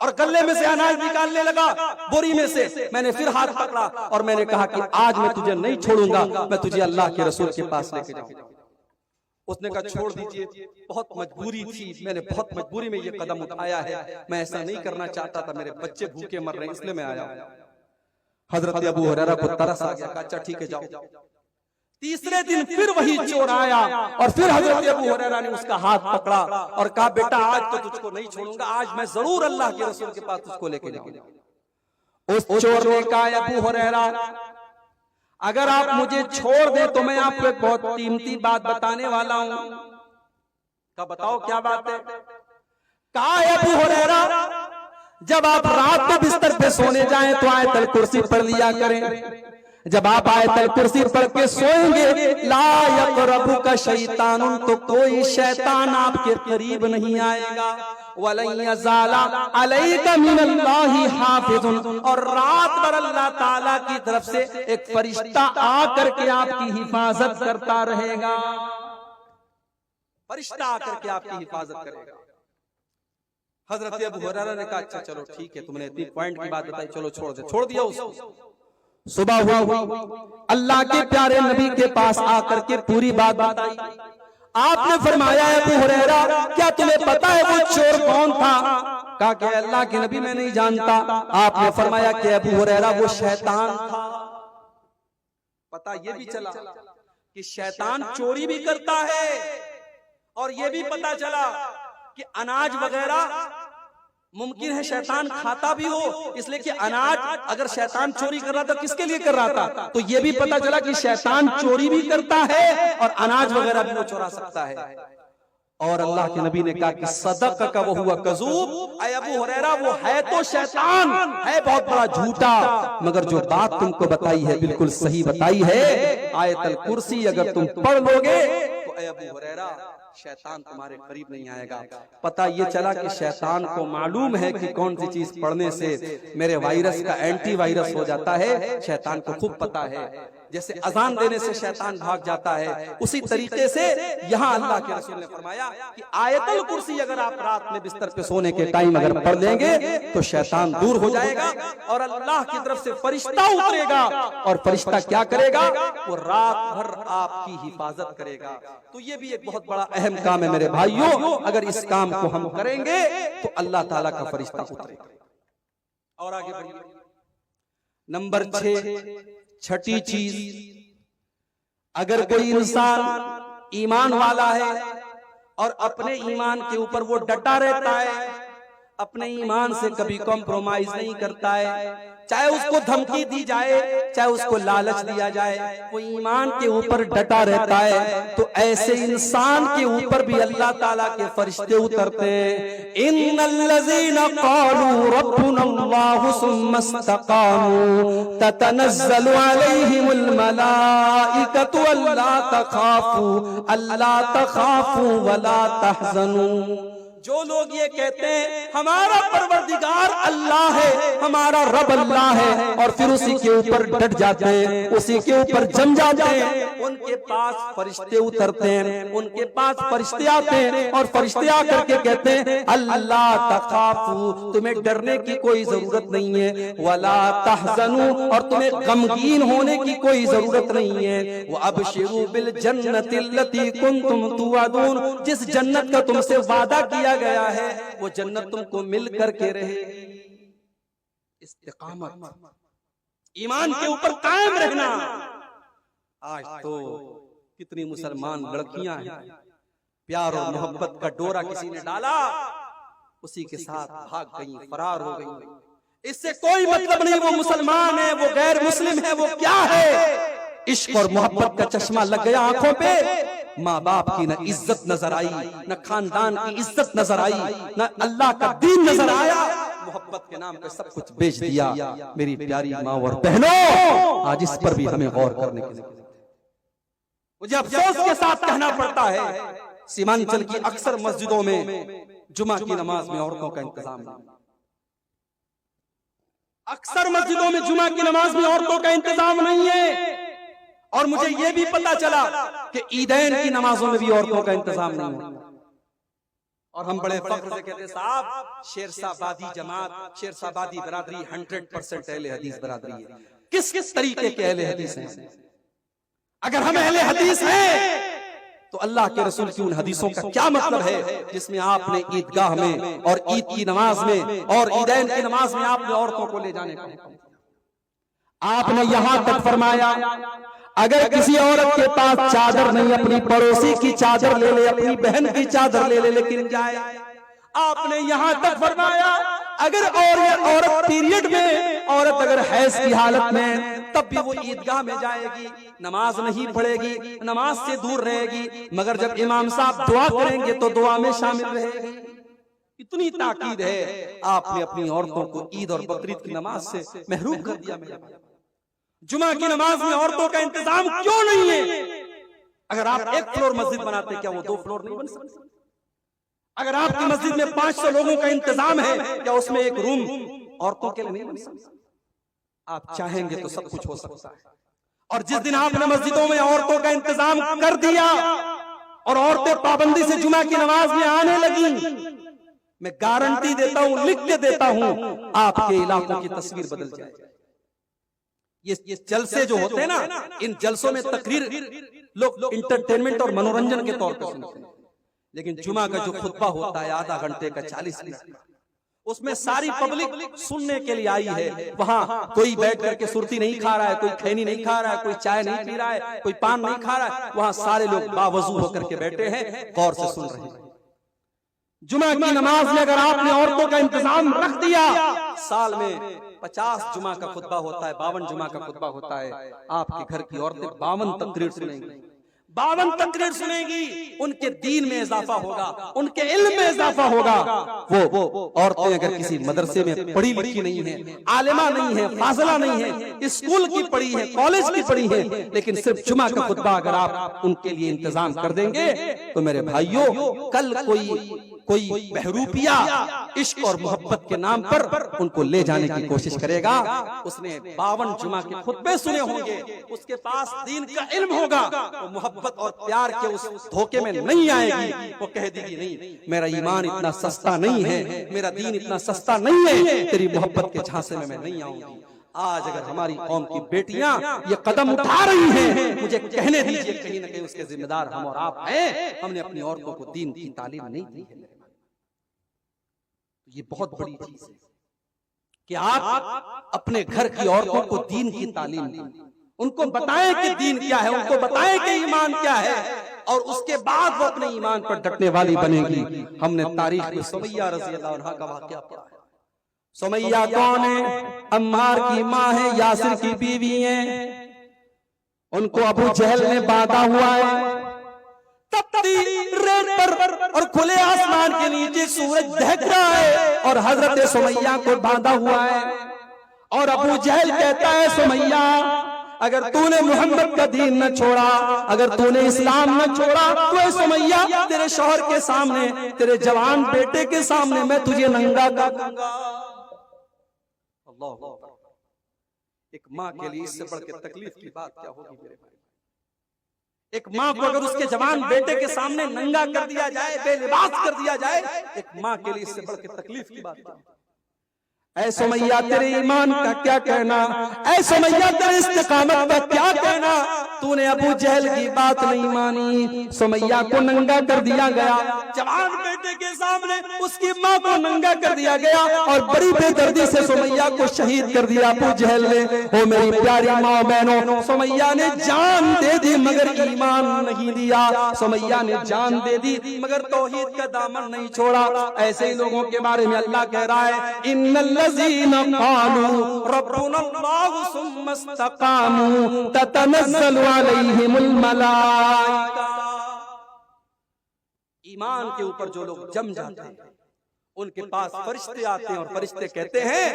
और गल्ले में से अनाज निकालने लगा बोरी में से। मैंने फिर हाथ पकड़ा और मैंने कहा कि आज मैं तुझे नहीं छोड़ूंगा, मैं तुझे अल्लाह के रसूल के पास लेके जाऊंगा। उसने कहा छोड़ दीजिए, बहुत मजबूरी थी, मैंने बहुत मजबूरी में ये कदम उठाया है, मैं ऐसा नहीं करना चाहता था, मेरे बच्चे भूखे मर रहे हैं इसलिए मैं आया। हजरत अबू हुरैरा को तरस आ गया, कहा अच्छा ठीक है जाओ। तीसरे दिन फिर वही चोर आया और फिर हजरत अबू हुरैरा ने उसका हाथ पकड़ा और कहा बेटा आज तो तुझको नहीं छोड़ूंगा, आज मैं जरूर अल्लाह के रसूल के पास तुझको लेके जाऊंगा। उस चोर ने कहा अबू हुरैरा अगर आप मुझे छोड़ दे तो मैं आपको एक बहुत कीमती बात बताने वाला हूं। कहा बताओ क्या बात है? कहा अबू हुरैरा जब आप रात को बिस्तर पे सोने जाएं तो आयतल कुर्सी पढ़ लिया करें। जब आप आयतल कुर्सी पढ़ के सोएंगे ला यक़रबुका शैतानुन, तो कोई शैतान आपके करीब नहीं आएगा। वलन यज़ाला अलैका मिनल्लाहि हाफ़िज़ुन, और रात भर अल्लाह ताला की तरफ से एक फरिश्ता आकर के आपकी हिफाजत करता रहेगा। फरिश्ता आकर के आपकी हिफाजत करेगा। हजरत अबू हुरैरा ने कहा अच्छा चलो ठीक है, तुमने इतनी पॉइंट की बात बताई, चलो छोड़ दे। छोड़ दिया उसको। सुबह हुई, अल्लाह के प्यारे नबी के पास आकर के पूरी बात बताई। आपने फरमाया अबू हुरैरा क्या तुम्हें पता है वो चोर कौन था? कहा कि अल्लाह के नबी मैं नहीं जानता। आपने फरमाया कि अबू हुरैरा वो शैतान था। पता ये भी चला कि शैतान चोरी भी करता है और ये भी पता चला कि अनाज वगैरह मुमकिन है शैतान खाता भी हो, इसलिए कि अनाज अगर शैतान चोरी कर रहा था किसके लिए कर रहा था? तो ये भी पता चला कि शैतान चोरी भी करता है और अनाज वगैरह भी वो चुरा सकता है। और अल्लाह के नबी ने कहा कि सदक का वो हुआ कज़ूब, ऐ अबू हुरैरा वो है तो शैतान, है बहुत बड़ा झूठा, मगर जो बात तुमको बताई है बिल्कुल सही बताई है। आयतल कुर्सी अगर तुम पढ़ लोगे तो ऐ अबू हुरैरा शैतान तुम्हारे करीब नहीं आएगा। पता ये चला कि शैतान को मालूम है कि कौन सी चीज पढ़ने से मेरे वायरस का एंटी वायरस हो जाता है, शैतान को खूब पता है। जैसे अजान देने से शैतान भाग जाता है, उसी तरीके से यहाँ अल्लाह के रसूल ने फरमाया कि आयतुल कुर्सी अगर आप रात में बिस्तर पे सोने के टाइम अगर पढ़ लेंगे तो शैतान दूर हो जाएगा और अल्लाह की तरफ से फरिश्ता उतरेगा। और फरिश्ता क्या करेगा? वो रात भर आपकी हिफाजत करेगा। तो ये भी एक बहुत बड़ा अहम काम है मेरे भाइयों। अगर इस काम को हम करेंगे तो अल्लाह ताला का फरिश्ता उतरेगा। और आगे बढ़िए, नंबर 6, छठी चीज, अगर कोई इंसान ईमान वाला है और अपने ईमान के ऊपर वो डटा रहता है, अपने ईमान से कभी कॉम्प्रोमाइज नहीं करता है, चाहे उसको धमकी दी जाए, चाहे उसको लालच दिया जाए, वो ईमान के ऊपर डटा रहता है, तो ऐसे इंसान के ऊपर भी अल्लाह ताला के फरिश्ते उतरते हैं। इन्नल्लज़ीना क़ालू रब्बुनल्लाहु सुम्मा इस्तक़ामू ततनज़्ज़लु अलैहिमुल मलाइकतु अल्ला तख़ाफू वला तहज़नू। जो लोग ये कहते हैं हमारा परवरदिगार अल्लाह है, हमारा रब अल्लाह है, और फिर उसी के ऊपर डट जाते हैं, उसी के ऊपर जम जाते हैं, उनके पास फरिश्ते उतरते हैं, उनके पास फरिश्ते आते हैं और फरिश्ते आकर के कहते हैं अल्लाह तखाफू, तुम्हें डरने की कोई जरूरत नहीं है, वला तहज़नू, और तुम्हें गमगीन होने की कोई जरूरत नहीं है, वो अबशिरू बिल जन्नतिल्लती कुंतुम तुअदून, जिस जन्नत का तुमसे वादा किया गया है वो जन्नत तुमको मिल करके रहेगी। इस्तिकामत, ईमान के ऊपर कायम रहना। आज तो कितनी मुसलमान लड़कियां हैं, प्यार और मोहब्बत का डोरा किसी ने डाला, उसी के साथ भाग गई, फरार हो गई। इससे कोई मतलब नहीं वो मुसलमान है, वो गैर मुस्लिम है, वो क्या है। इश्क और मोहब्बत का चश्मा लग गया आंखों पे, माँ बाप की न इज्जत नजर आई, न खानदान की इज्जत नजर आई, न अल्लाह का दीन नजर आया, मोहब्बत के नाम पे सब कुछ बेच दिया। मेरी प्यारी माँ और बहनों, आज इस पर भी हमें गौर करने की जरूरत है। मुझे अफसोस के साथ कहना पड़ता है, सीमांचल की अक्सर मस्जिदों में जुमा की नमाज में औरतों का इंतजाम नहीं। अक्सर मस्जिदों में जुमा की नमाज में औरतों का इंतजाम नहीं है। और मुझे यह भी पता चला कि ईदैन की नमाजों में भी औरतों का इंतजाम नहीं है। और हम बड़े फख्र से कहते साहब, शेरशाबादी जमात, शेरशाबादी बरादरी 100% अहले हदीस बरादरी है। किस किस तरीके के अहले हदीस हैं? अगर हम अहले हदीस हैं तो अल्लाह के रसूल की उन हदीसों का क्या मतलब है जिसमें आपने ईदगाह में और ईद की नमाज में और ईदैन की नमाज में आपने औरतों को ले जाने का, आपने यहां तक फरमाया अगर किसी औरत के पास चादर नहीं, अपनी पड़ोसी की चादर ले ले, अपनी बहन की चादर ले ले, लेकिन जाए। आपने यहां तक फरमाया अगर औरत पीरियड में, औरत अगर हैज की हालत में, तब भी वो ईदगाह में जाएगी, नमाज नहीं पढ़ेगी, नमाज से दूर रहेगी, मगर जब इमाम साहब दुआ करेंगे तो दुआ में शामिल रहेगी। इतनी ताकीद है, आपने अपनी औरतों को ईद और बकरीद की नमाज से महरूम कर दिया। मेरे जुमा की नमाज में औरतों का इंतजाम क्यों नहीं है? अगर आप एक फ्लोर मस्जिद बनाते, क्या वो 2 फ्लोर नहीं बन सकते? अगर आपकी मस्जिद में 500 लोगों का इंतजाम है, क्या उसमें एक रूम औरतों के लिए नहीं बन सकता? आप चाहेंगे तो सब कुछ हो सकता है। और जिस दिन आपने मस्जिदों में औरतों का इंतजाम कर दिया और औरतें पाबंदी से जुमा की नमाज में आने लगी, मैं गारंटी देता हूं, लिख के देता हूं, आपके इलाकों की तस्वीर बदल जाएगी। ये जलसे जो होते हैं ना, इन जलसों में तकरीर लोग इंटरटेनमेंट और मनोरंजन के तौर पर सुनते हैं, लेकिन जुमा का जो खुतबा होता है आधा घंटे का, 40 मिनट का, उसमें सारी पब्लिक सुनने के लिए आई है। वहां कोई बैठ करके सुरती नहीं खा रहा है, कोई खैनी नहीं खा रहा है, कोई चाय नहीं पी रहा है, कोई पान नहीं खा रहा है, वहां सारे लोग बावजू होकर के बैठे हैं, गौर से सुन रहे हैं। जुमा की नमाज में अगर आपने औरतों का इंतजाम रख दिया, साल में 50 जुमा का खुतबा होता है, 52 जुमा का खुतबा होता है, आपके घर की औरतें 52 तकरीर सुनेंगी, 52 तकरीर सुनेगी, उनके दीन में इजाफा होगा, उनके इल्म में इजाफा होगा। वो औरतें अगर किसी मदरसे में पढ़ी लिखी नहीं है, आलिमा नहीं है, फाजिला नहीं है, स्कूल की पढ़ी है, कॉलेज की पढ़ी है, लेकिन सिर्फ जुमा का खुतबा अगर आप उनके लिए इंतजाम कर देंगे तो मेरे भाइयों, कल कोई बहरूपिया इश्क और मोहब्बत के नाम पर उनको ले जाने की कोशिश करेगा। उसने 52 जुमा के खुतबे सुने होंगे, उसके पास दीन का इल्म होगा, तो मोहब्बत और प्यार के उस धोखे में नहीं आएगी। वो कह देगी नहीं, मेरा ईमान इतना सस्ता नहीं है, मेरा दीन इतना सस्ता नहीं है, तेरी मोहब्बत के झांसे में मैं नहीं आऊंगी। आज अगर हमारी कौम की बेटियां ये कदम उठा रही हैं, मुझे कहने दीजिए कहीं ना कहीं उसके जिम्मेदार हम और आप हैं। हमने अपनी औरतों को दीन की तालीम नहीं दी है। ये बहुत बड़ी चीज है कि आप अपने घर की औरतों को दीन की तालीम दें, उनको बताएं कि दीन क्या है, उनको बताएं कि ईमान क्या है, और उसके बाद वो अपने ईमान पर डटने वाली बनेगी। हमने तारीख में सुमैया रज़ी अल्लाह अन्हा का वाक़या पढ़ा है। सुमैया कौन है? अम्मार की माँ है, यासिर की बीवी है। उनको अबू जहल ने बांधा हुआ है तपती रेत पर, और खुले आसमान के नीचे सूरज दहक रहा है, और हजरत सुमैया को बांधा हुआ है। और अबू जहल कहता है, सुमैया अगर तूने मोहम्मद का दीन न छोड़ा, अगर तूने इस्लाम न छोड़ा, तो सुमैया तेरे शौहर के सामने, तेरे जवान बेटे के सामने मैं तुझे नंगा कर दूंगा। एक माँ के लिए इससे बढ़ के तकलीफ की बात क्या होगी मेरे भाई? एक माँ को अगर उसके जवान बेटे के सामने नंगा कर दिया जाए, बेलिबास कर दिया जाए, एक माँ के लिए इससे बढ़ के तकलीफ की बात क्या? ऐ सुमैया तेरे ईमान का क्या कहना, ऐ सुमैया तेरे इस्तिकामत का क्या कहना? तूने अबू जहल की बात नहीं मानी, सुमैया को नंगा कर दिया गया, जवान बेटे के सामने उसकी माँ को नंगा कर दिया गया, और बड़ी बेदर्दी से सुमैया को शहीद कर दिया अबू जहल ने। ओ मेरी प्यारी माँ बहनों, सुमैया ने जान दे दी मगर ईमान नहीं दिया, सुमैया ने जान दे दी मगर तौहीद का दामन नहीं छोड़ा। ऐसे ही लोगों के बारे में अल्लाह कह रहा है, इन्नल लज़ीना क़ालू रब्बुना अल्लाहु सुम्मा इस्तक़ामू ततनज़्ज़लु अलैहिमुल मलाइका। ईमान के ऊपर जो लोग जम जाते हैं, उनके पास फरिश्ते आते हैं और फरिश्ते कहते हैं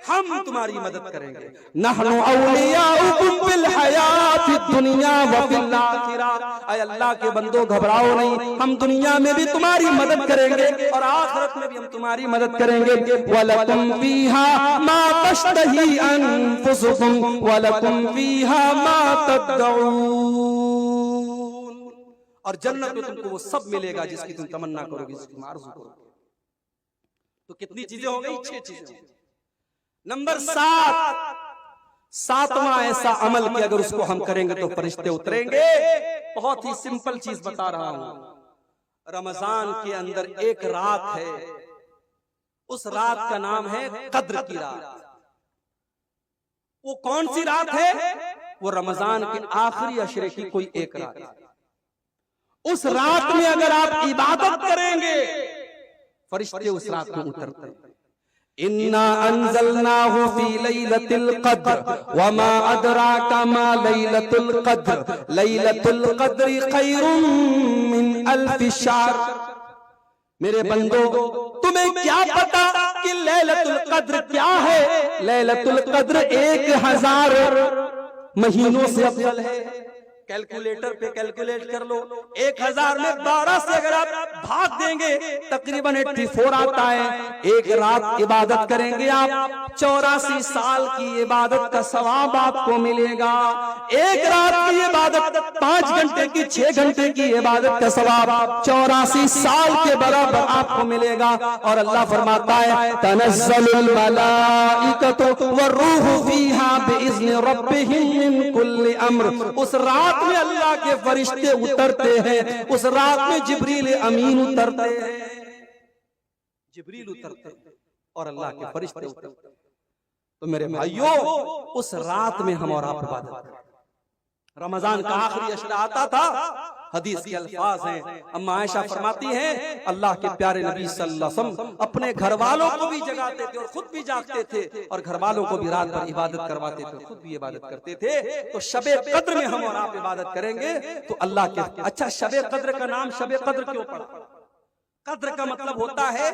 हम तुम्हारी मदद करेंगे। नहनु औलियाउकुम फिल हयातिद दुनिया व फिल आखिरा। ऐ अल्लाह के बंदो घबराओ नहीं, हम दुनिया में भी तुम्हारी मदद करेंगे और आखिरत में भी हम तुम्हारी मदद करेंगे। वलकुम फीहा मा तश्तही अनफुसुकुम वलकुम फीहा मा तदऊन। और जन्नत में तुमको वो सब मिलेगा जिसकी तुम तमन्ना करोगे, जिसकी तुम आरज़ू करोगे। तो कितनी चीजें हो गई? 6 चीजें। नंबर 7, सातवां ऐसा अमल कि अगर उसको हम करेंगे तो फरिश्ते उतरेंगे। बहुत ही सिंपल चीज बता रहा हूं। रमजान के अंदर एक रात है, उस रात का नाम है कद्र की रात। वो कौन सी रात है? वो रमजान के आखिरी अशरे की कोई एक रात है। उस रात में अगर आप इबादत करेंगे, फरिश्ते उस रात में उतरते हैं। इन्ना अंज़लनाहु फी लैलतिल क़द्र वमा अदराका मा लैलतुल क़द्र लैलतुल क़द्रि खैरुम मिन अल्फि शहर। मेरे बंदो, तुम्हें क्या पता कि लैलतुल क़द्र क्या है? लैलतुल क़द्र 1000 महीनों से अफजल है। कैलकुलेटर पे कैलकुलेट कर लो, 1000 में 12 से अगर आप भाग देंगे तकरीबन 84 आता है। एक रात इबादत करेंगे आप, 84 साल की इबादत का सवाब आपको मिलेगा। एक रात की इबादत 5 घंटे की, 6 घंटे की इबादत का सवाब 84 साल के बराबर आपको मिलेगा। और अल्लाह फरमाता है तनज़्ज़लुल मलाइकतु वर्रूहु फीहा बिइज़्नि रब्बिहिम मिन कुल्लि अम्र। उस रात में अल्लाह के फरिश्ते उतरते हैं, उस रात में जिब्रील अमीन उतरते हैं, जिब्रील उतरते हैं और अल्लाह के फरिश्ते उतरते हैं। तो मेरे भाइयों, उस रात में हम और आप इबादत करें। रमजान का आखिरी अशरा आता था, हदीस के अल्फाज हैं, अम्मा आयशा फरमाती हैं अल्लाह के प्यारे नबी सल्लल्लाहु अलैहि वसल्लम अपने घर वालों को भी जगाते थे और खुद भी जागते थे और घर वालों को भी रात भर इबादत करवाते थे, खुद भी इबादत करते थे। तो शबे कद्र में हम और आप इबादत करेंगे तो अल्लाह के, अच्छा शबे कद्र का नाम शबे कद्र क्यों पड़ा? कद्र का मतलब होता है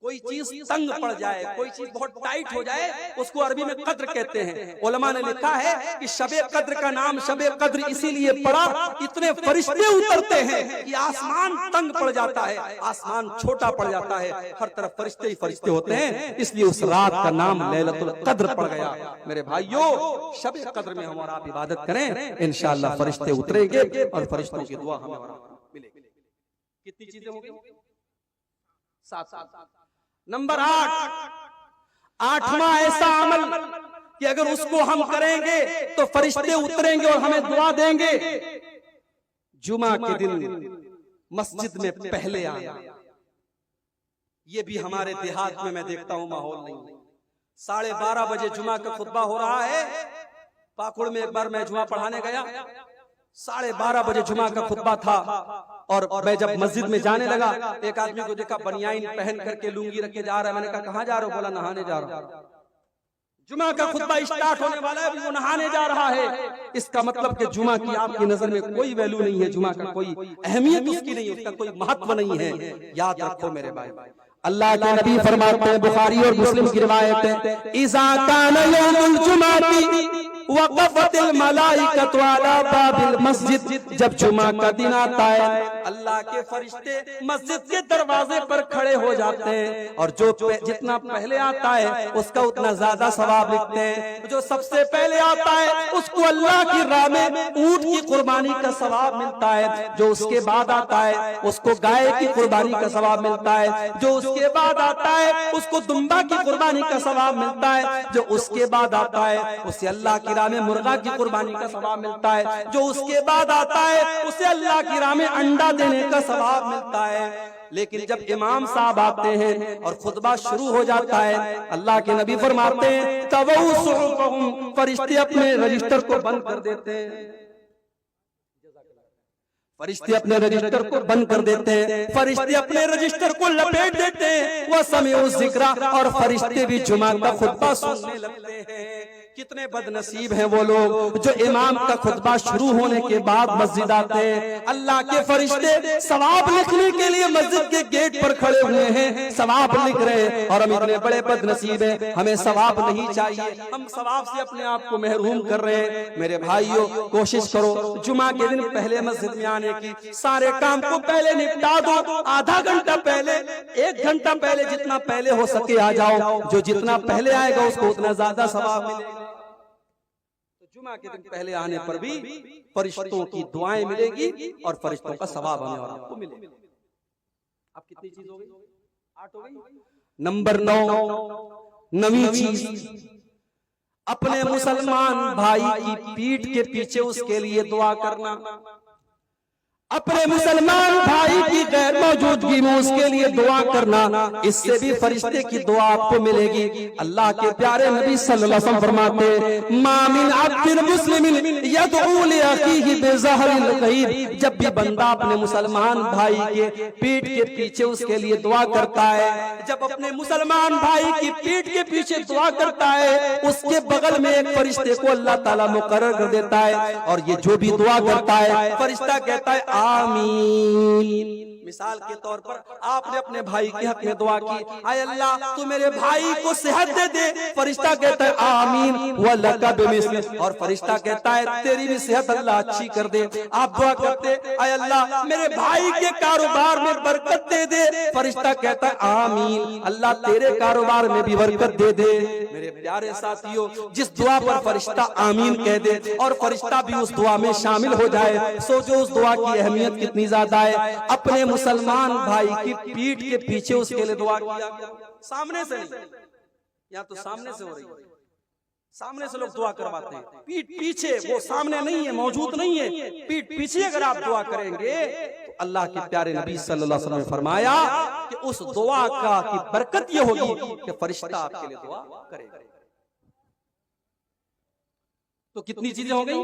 कोई चीज तंग पड़ जाए, कोई चीज बहुत टाइट हो जाए, उसको अरबी में कद्र कहते हैं। उलमा ने लिखा है कि शबे कद्र का नाम शबे कद्र इसीलिए पड़ा, इतने फरिश्ते उतरते हैं कि आसमान तंग पड़ जाता है, आसमान छोटा पड़ जाता है, हर तरफ फरिश्ते ही फरिश्ते होते हैं, इसलिए उस रात का नाम लैलतुल कद्र पड़ गया। मेरे भाइयों, शबे कद्र में हम और आप इबादत करें, इंशाअल्लाह फरिश्ते उतरेंगे और फरिश्तों की दुआ हमें और आपको मिलेगी। कितनी चीजें होंगी? 7। नंबर 8, आठवां ऐसा अमल कि अगर उसको हम करेंगे तो फरिश्ते उतरेंगे और हमें दुआ देंगे। जुमा के दिन मस्जिद में पहले आना, ये भी हमारे देहात में मैं देखता हूं माहौल नहीं। 12:30 बजे जुमा का खुतबा हो रहा है। पाकुड़ में एक बार मैं जुमा पढ़ाने गया, 12:30 बजे जुमा का खुतबा था और मैं जब मस्जिद में जाने लगा, एक आदमी को देखा बनियाइन पहन करके लुंगी रख के जा रहा है। मैंने कहा कहाँ जा रहे हो? बोला नहाने जा रहा हूं। जुमा का खुतबा स्टार्ट होने वाला है, अभी वो नहाने जा रहा है। इसका मतलब कि जुमा की आपकी नजर में कोई वैल्यू नहीं है, जुमा का कोई अहमियत उसकी नहीं, उसका कोई महत्व नहीं है। याद रखो मेरे भाई, अल्लाह के नबी फरमाते हैं, बुखारी और मुस्लिम की रिवायत है, इज़ा कान यौमुल जुमाती वक़फ़तिल मलाइकतु अला बाबिल मस्जिद, जब जुमा का दिन आता है अल्लाह के फरिश्ते मस्जिद के दरवाजे पर खड़े हो जाते हैं और जो जितना पहले आता है उसका उतना ज्यादा सवाब लिखते हैं। जो सबसे पहले आता है उसको अल्लाह की राह में ऊंट की कुर्बानी का सवाब मिलता है। जो उसके बाद आता है उसको गाय की कुर्बानी का सवाब मिलता है। जो उसके बाद आता है उसको दुम्बा की कुर्बानी का सवाब मिलता है। जो उसके बाद आता है उसे अल्लाह की राह में मुर्गा की कुर्बानी का सवाब मिलता है। जो उसके बाद आता है उसे अल्लाह की राह में अंडा देने का सवाब मिलता है। लेकिन जब इमाम साहब आते हैं और खुतबा शुरू हो जाता है, अल्लाह के नबी फरमाते हैं तवऊ सुहुफहुम, फरिश्ते अपने रजिस्टर को बंद कर देते हैं। फरिश्ते अपने रजिस्टर को बंद कर देते हैं, फरिश्ते अपने रजिस्टर को लपेट देते हैं। वह समीउ ज़िक्रा, और फरिश्ते भी जुमा का खुतबा सुनने लगते हैं। कितने बदनसीब हैं वो लोग जो इमाम का खुतबा शुरू होने के बाद मस्जिद आते हैं। अल्लाह के फरिश्ते सवाब लिखने के लिए मस्जिद के गेट पर खड़े हुए हैं, सवाब लिख रहे हैं, और हम इतने बड़े बदनसीब हैं, हमें सवाब नहीं चाहिए, हम सवाब से अपने आप को महरूम कर रहे हैं। मेरे भाइयों, कोशिश करो जुमा के दिन पहले मस्जिद में आने की, सारे काम को पहले निपटा दो। आधा घंटा पहले, 1 घंटा पहले, जितना पहले हो सके आ जाओ। जो जितना पहले आएगा उसको उतना ज्यादा सवाब मिलेगा। जुमा के दिन पहले आने पर भी फरिश्तों की दुआएं मिलेगी और फरिश्तों का सवाब हमें और आपको मिलेगा। अब कितनी चीज हो गई? 8 हो गई। नंबर 9, नवीं चीज, अपने मुसलमान भाई की पीठ के पीछे उसके लिए दुआ करना। अपने मुसलमान भाई की गैर मौजूदगी में उसके लिए दुआ करना, इससे भी फरिश्ते की दुआ आपको मिलेगी। अल्लाह के प्यारे नबी सल्लल्लाहु अलैहि वसल्लम फरमाते, मा मिन अब्दिन मुस्लिमिन यदउ li अखीहि बिज़हरिल गैब, जब भी बंदा अपने मुसलमान भाई के पीठ के पीछे उसके लिए दुआ करता है, जब अपने मुसलमान भाई की पीठ के पीछे दुआ करता है, उसके बगल में एक फरिश्ते को अल्लाह ताला मुकर्रर कर देता है, और ये जो भी दुआ करता है फरिश्ता कहता है आमीन। मिसाल के तौर पर आपने अपने भाई के हक में दुआ की, आय अल्लाह तू मेरे भाई को सेहत दे दे, फरिश्ता कहता है आमीन व लका बिमिस्ली, और फरिश्ता कहता है तेरी भी सेहत अल्लाह अच्छी कर दे। आप दुआ करते, आय अल्लाह मेरे भाई के कारोबार में बरकत दे दे, फरिश्ता कहता है आमीन अल्लाह तेरे कारोबार में भी बरकत दे दे। मेरे प्यारे साथियों, जिस दुआ पर फरिश्ता आमीन कह दे और फरिश्ता भी उस दुआ में शामिल हो जाए, सोचो उस दुआ की अहमियत कितनी ज्यादा है। अपने मुसलमान भाई की पीठ के पीछे उसके लिए दुआ किया, सामने से नहीं, या तो सामने से हो रही है, सामने से लोग दुआ करवाते हैं, पीठ पीछे, वो सामने नहीं है, मौजूद नहीं है, पीठ पीछे अगर आप दुआ करेंगे तो अल्लाह के प्यारे नबी सल्लल्लाहु अलैहि वसल्लम ने फरमाया कि उस दुआ का की बरकत ये होगी कि फरिश्ता आपके लिए दुआ करेगा। तो कितनी चीजें हो गई?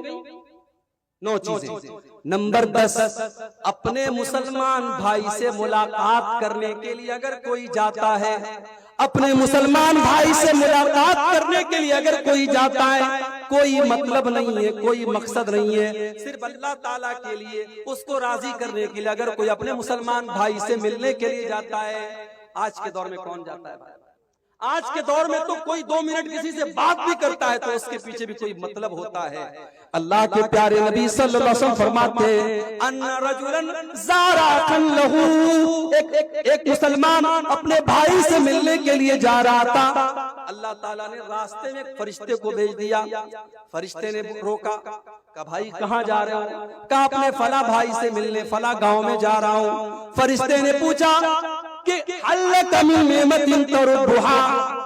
9 चीजें। नंबर 10, अपने मुसलमान भाई से मुलाकात करने के लिए अगर कोई जाता है, अपने मुसलमान भाई से मुलाकात करने के लिए अगर कोई जाता है, कोई मतलब नहीं है, कोई मकसद नहीं है, सिर्फ अल्लाह ताला के लिए उसको राजी करने के लिए अगर कोई अपने मुसलमान भाई से मिलने के लिए जाता है। आज के दौर में कौन जाता है भाई? आज के दौर में तो कोई 2 मिनट किसी से बात भी करता है तो उसके पीछे भी कोई मतलब होता है। अल्लाह के प्यारे नबी सल्लल्लाहु अलैहि वसल्लम फरमाते हैं, अन्ना रजुलन ज़ारा अखन लहू, एक मुसलमान अपने भाई से मिलने के लिए जा रहा था। अल्लाह ताला ने रास्ते में एक फरिश्ते को भेज दिया। फरिश्ते ने रोका, कहा भाई कहाँ जा रहे हो? कहा अपने फला भाई से मिलने फला गांव में जा रहा हूँ। फरिश्ते ने पूछा कि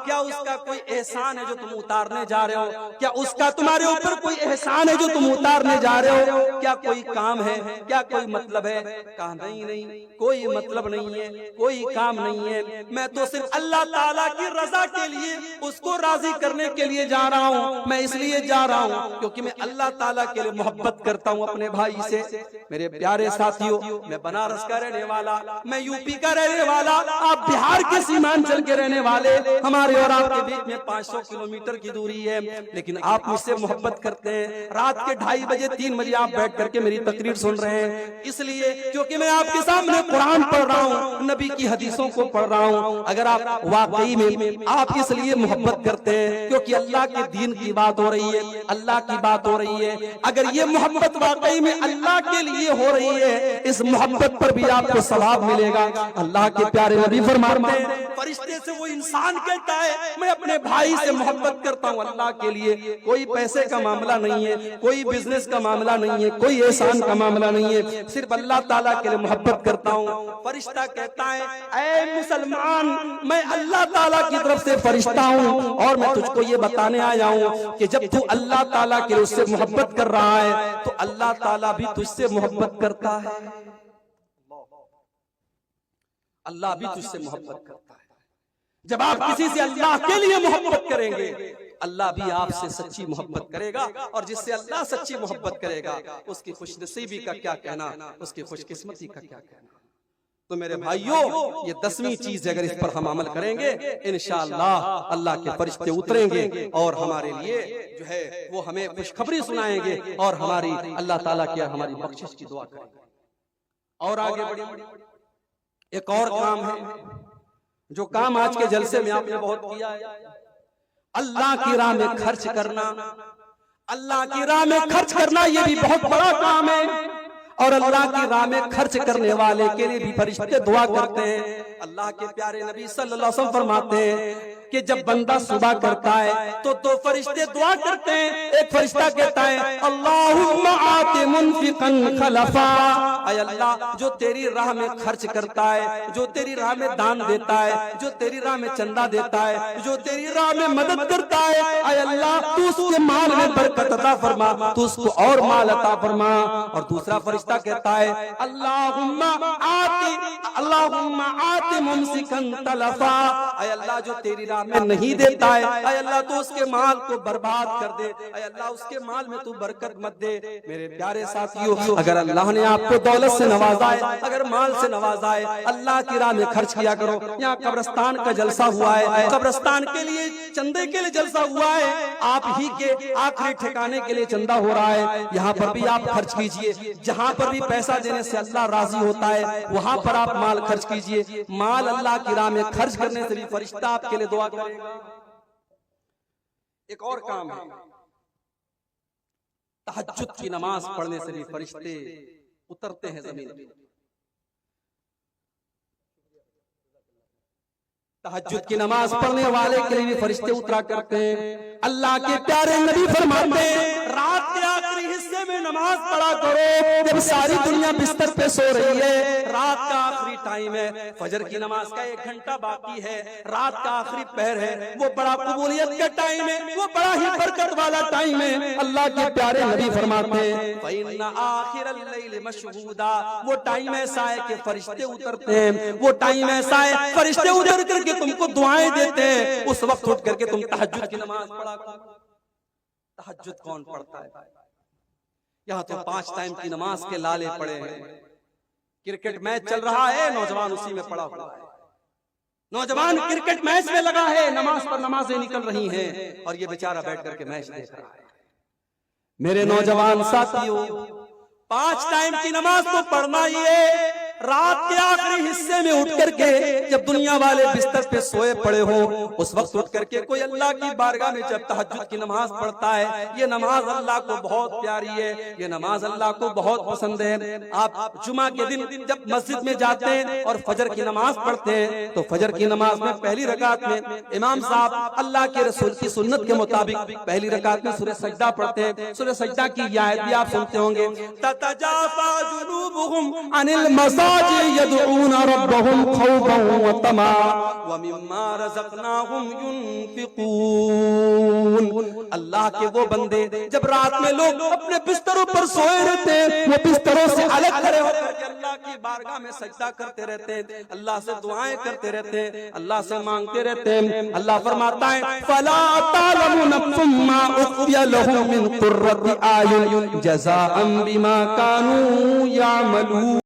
क्या उसका कोई एहसान है जो तुम उतारने जा रहे हो? क्या उसका तुम्हारे ऊपर कोई एहसान है जो तुम उतारने जा रहे हो? क्या कोई काम है? क्या कोई मतलब है? कहा नहीं नहीं, कोई मतलब नहीं है, कोई काम नहीं है, मैं तो सिर्फ अल्लाह ताला की रजा के लिए उसको राजी करने के लिए जा रहा हूँ। मैं इसलिए जा रहा हूँ क्योंकि मैं अल्लाह ताला के लिए मोहब्बत करता हूँ अपने भाई से। मेरे प्यारे साथियों, मैं बनारस का रहने वाला, मैं यूपी का रहने वाला, आप बिहार के सीमांचल के रहने वाले, हमारे और आपके बीच में 500 किलोमीटर की दूरी है, लेकिन आप मुझसे मोहब्बत करते हैं। रात के 2:30 बजे 3 बजे आप बैठ करके मेरी तकरीर सुन रहे हैं, इसलिए क्योंकि मैं आपके सामने कुरान पढ़ रहा हूँ, नबी की हदीसों को पढ़ रहा हूँ। अगर आप वाकई में आप इसलिए मोहब्बत करते हैं क्योंकि अल्लाह के दीन की बात हो रही है, अल्लाह की बात हो रही है, अगर ये मोहब्बत वाकई में अल्लाह के लिए हो रही है, इस मोहब्बत पर भी आपको सवाब मिलेगा। अल्लाह के प्यारे नबी फरमाते हैं, फरिश्ते से वो इंसान कहता है मैं अपने भाई से मोहब्बत करता हूँ अल्लाह के लिए। कोई पैसे का मामला नहीं है, कोई बिजनेस का मामला नहीं है, कोई एहसान का मामला नहीं है, सिर्फ अल्लाह ताला के लिए मोहब्बत करता हूँ। फरिश्ता कहता है, ऐ मुसलमान, मैं अल्लाह ताला की तरफ से फरिश्ता हूँ और मैं तुझको ये बताने आया हूँ कि जब तू अल्लाह ताला के लिए उससे मोहब्बत कर रहा है तो अल्लाह ताला भी तुझसे मोहब्बत करता है। अल्लाह भी तुझसे मोहब्बत करता है। जब आप किसी से अल्लाह के लिए मोहब्बत करेंगे, अल्लाह भी आपसे सच्ची मोहब्बत करेगा, और जिससे अल्लाह सच्ची मोहब्बत करेगा उसकी खुशनसीबी का क्या कहना, उसकी खुशकिस्मती का क्या कहना। तो मेरे भाइयों, ये 10वीं चीज अगर इस पर हम अमल करेंगे, इंशाअल्लाह अल्लाह के फरिश्ते उतरेंगे और हमारे लिए जो है वो हमें खुशखबरी सुनाएंगे और हमारी अल्लाह ताला की हमारी बख्शिश की दुआ करेंगे। और आगे बढ़िए, एक और काम है जो काम आज के जलसे में आपने बहुत किया है, अल्लाह की राह में खर्च करना। अल्लाह की राह में खर्च करना ये भी बहुत बड़ा काम है, और अल्लाह की राह में खर्च करने वाले के लिए भी फरिश्ते दुआ करते हैं। अल्लाह के प्यारे नबी सल्लल्लाहु अलैहि वसल्लम फरमाते हैं कि जब बंदा सुबह करता है तो 2 फरिश्ते दुआ करते हैं। एक फरिश्ता कहता है, अल्लाहुम्मा आति मुनफिकन खलफा, ऐ अल्लाह जो तेरी राह में खर्च करता है, जो तेरी राह में दान देता है, जो तेरी राह में चंदा देता है, जो तेरी राह में मदद करता है, ऐ अल्लाह तू उसके माल में बरकत अता फरमा, तू उसको और माल अता फरमा। और दूसरा फरिश्ता कहता है, अल्लाहुम्मा आति मुमसिकन तलफा, ऐ अल्लाह जो तेरी राह में नहीं देता है, ऐ अल्लाह तू उसके माल को बर्बाद कर दे, ऐ अल्लाह उसके माल में तू बरकत मत दे। मेरे प्यारे साथियों, अगर अल्लाह ने आपको दौलत से नवाजा है, अगर माल से नवाजा है, अल्लाह की राह में खर्च किया करो। यहाँ कब्रिस्तान का जलसा हुआ है, कब्रिस्तान के लिए चंदे के लिए जलसा हुआ है, आप ही के आखिरी ठिकाने के लिए चंदा हो रहा है, यहाँ पर भी आप खर्च कीजिए। जहाँ पर भी पैसा देने से अल्लाह राजी होता है वहां पर आप माल खर्च कीजिए। माल अल्लाह की राह में खर्च करने से भी फरिश्ता आपके लिए दुआ करेगा। एक और काम है, तहज्जुद की नमाज पढ़ने से भी फरिश्ते उतरते हैं जमीन पर। तहज्जुद की नमाज पढ़ने वाले के लिए भी फरिश्ते उतरा करते हैं। अल्लाह के प्यारे नबी फरमाते हैं, रात के आखिरी हिस्से में नमाज पढ़ा करो जब सारी दुनिया बिस्तर पे सो रही है। रात का आखिरी टाइम है, फजर की नमाज का 1 घंटा बाकी है, रात का आखिरी पहर है, वो बड़ा कबूलियत का टाइम है, वो बड़ा ही बरकत वाला टाइम है। अल्लाह के प्यारे नबी फरमाते हैं, फ़इन्ना आखिरल लैल मशहूदा, वो टाइम ऐसा है कि फरिश्ते उतरते हैं, वो टाइम ऐसा है फरिश्ते उतर करके तुमको दुआएं देते हैं। उस वक्त उठ करके तुम तहज्जुद की नमाज पढ़ा करो। तहज्जुद कौन पढ़ता है? यहाँ तो 5 टाइम की नमाज के लाले पड़े हैं। क्रिकेट मैच चल रहा है, नौजवान उसी में पड़ा हुआ है। नौजवान क्रिकेट मैच में लगा है, नमाज पर नमाजें निकल रही हैं और ये बेचारा बैठ करके मैच देख रहा है। मेरे नौजवान साथियों, 5 टाइम की नमाज तो पढ़ना ही है। रात के आखिरी हिस्से में उठ करके जब दुनिया वाले बिस्तर पे सोए पड़े हो, उस वक्त उठ करके कोई अल्लाह की बारगाह में जब तहज्जुद की नमाज पढ़ता है, ये नमाज अल्लाह को बहुत प्यारी है, ये नमाज अल्लाह को बहुत पसंद है। आप जुमा के दिन जब मस्जिद में जाते हैं और फजर की नमाज पढ़ते हैं, तो फजर की नमाज में पहली रकात में इमाम साहब अल्लाह के रसूल की सुन्नत के मुताबिक पहली रकात में सूरह सजदा पढ़ते हैं। सूरह सजदा की ये आयत भी आप सुनते होंगे, ततजाफा जुनूबुहुम अनिल यदऊन रब्बहुम खौफन व तमा व मिम्मा रज़क़नाहुम युनफिकून। अल्लाह के वो बंदे जब रात में लोग अपने बिस्तरों पर सोए रहते हैं, वो बिस्तरों से अलग खड़े होकर के अल्लाह की बारगाह में सजदा करते रहते हैं, अल्लाह से दुआएं करते रहते हैं, अल्लाह से मांगते रहते हैं। अल्लाह फरमाता है, फला तालमु नफ्सुम मा उख्फिया लहुम मिन कुर्रति आयुन जज़ाअन बिमा कानू यामलून।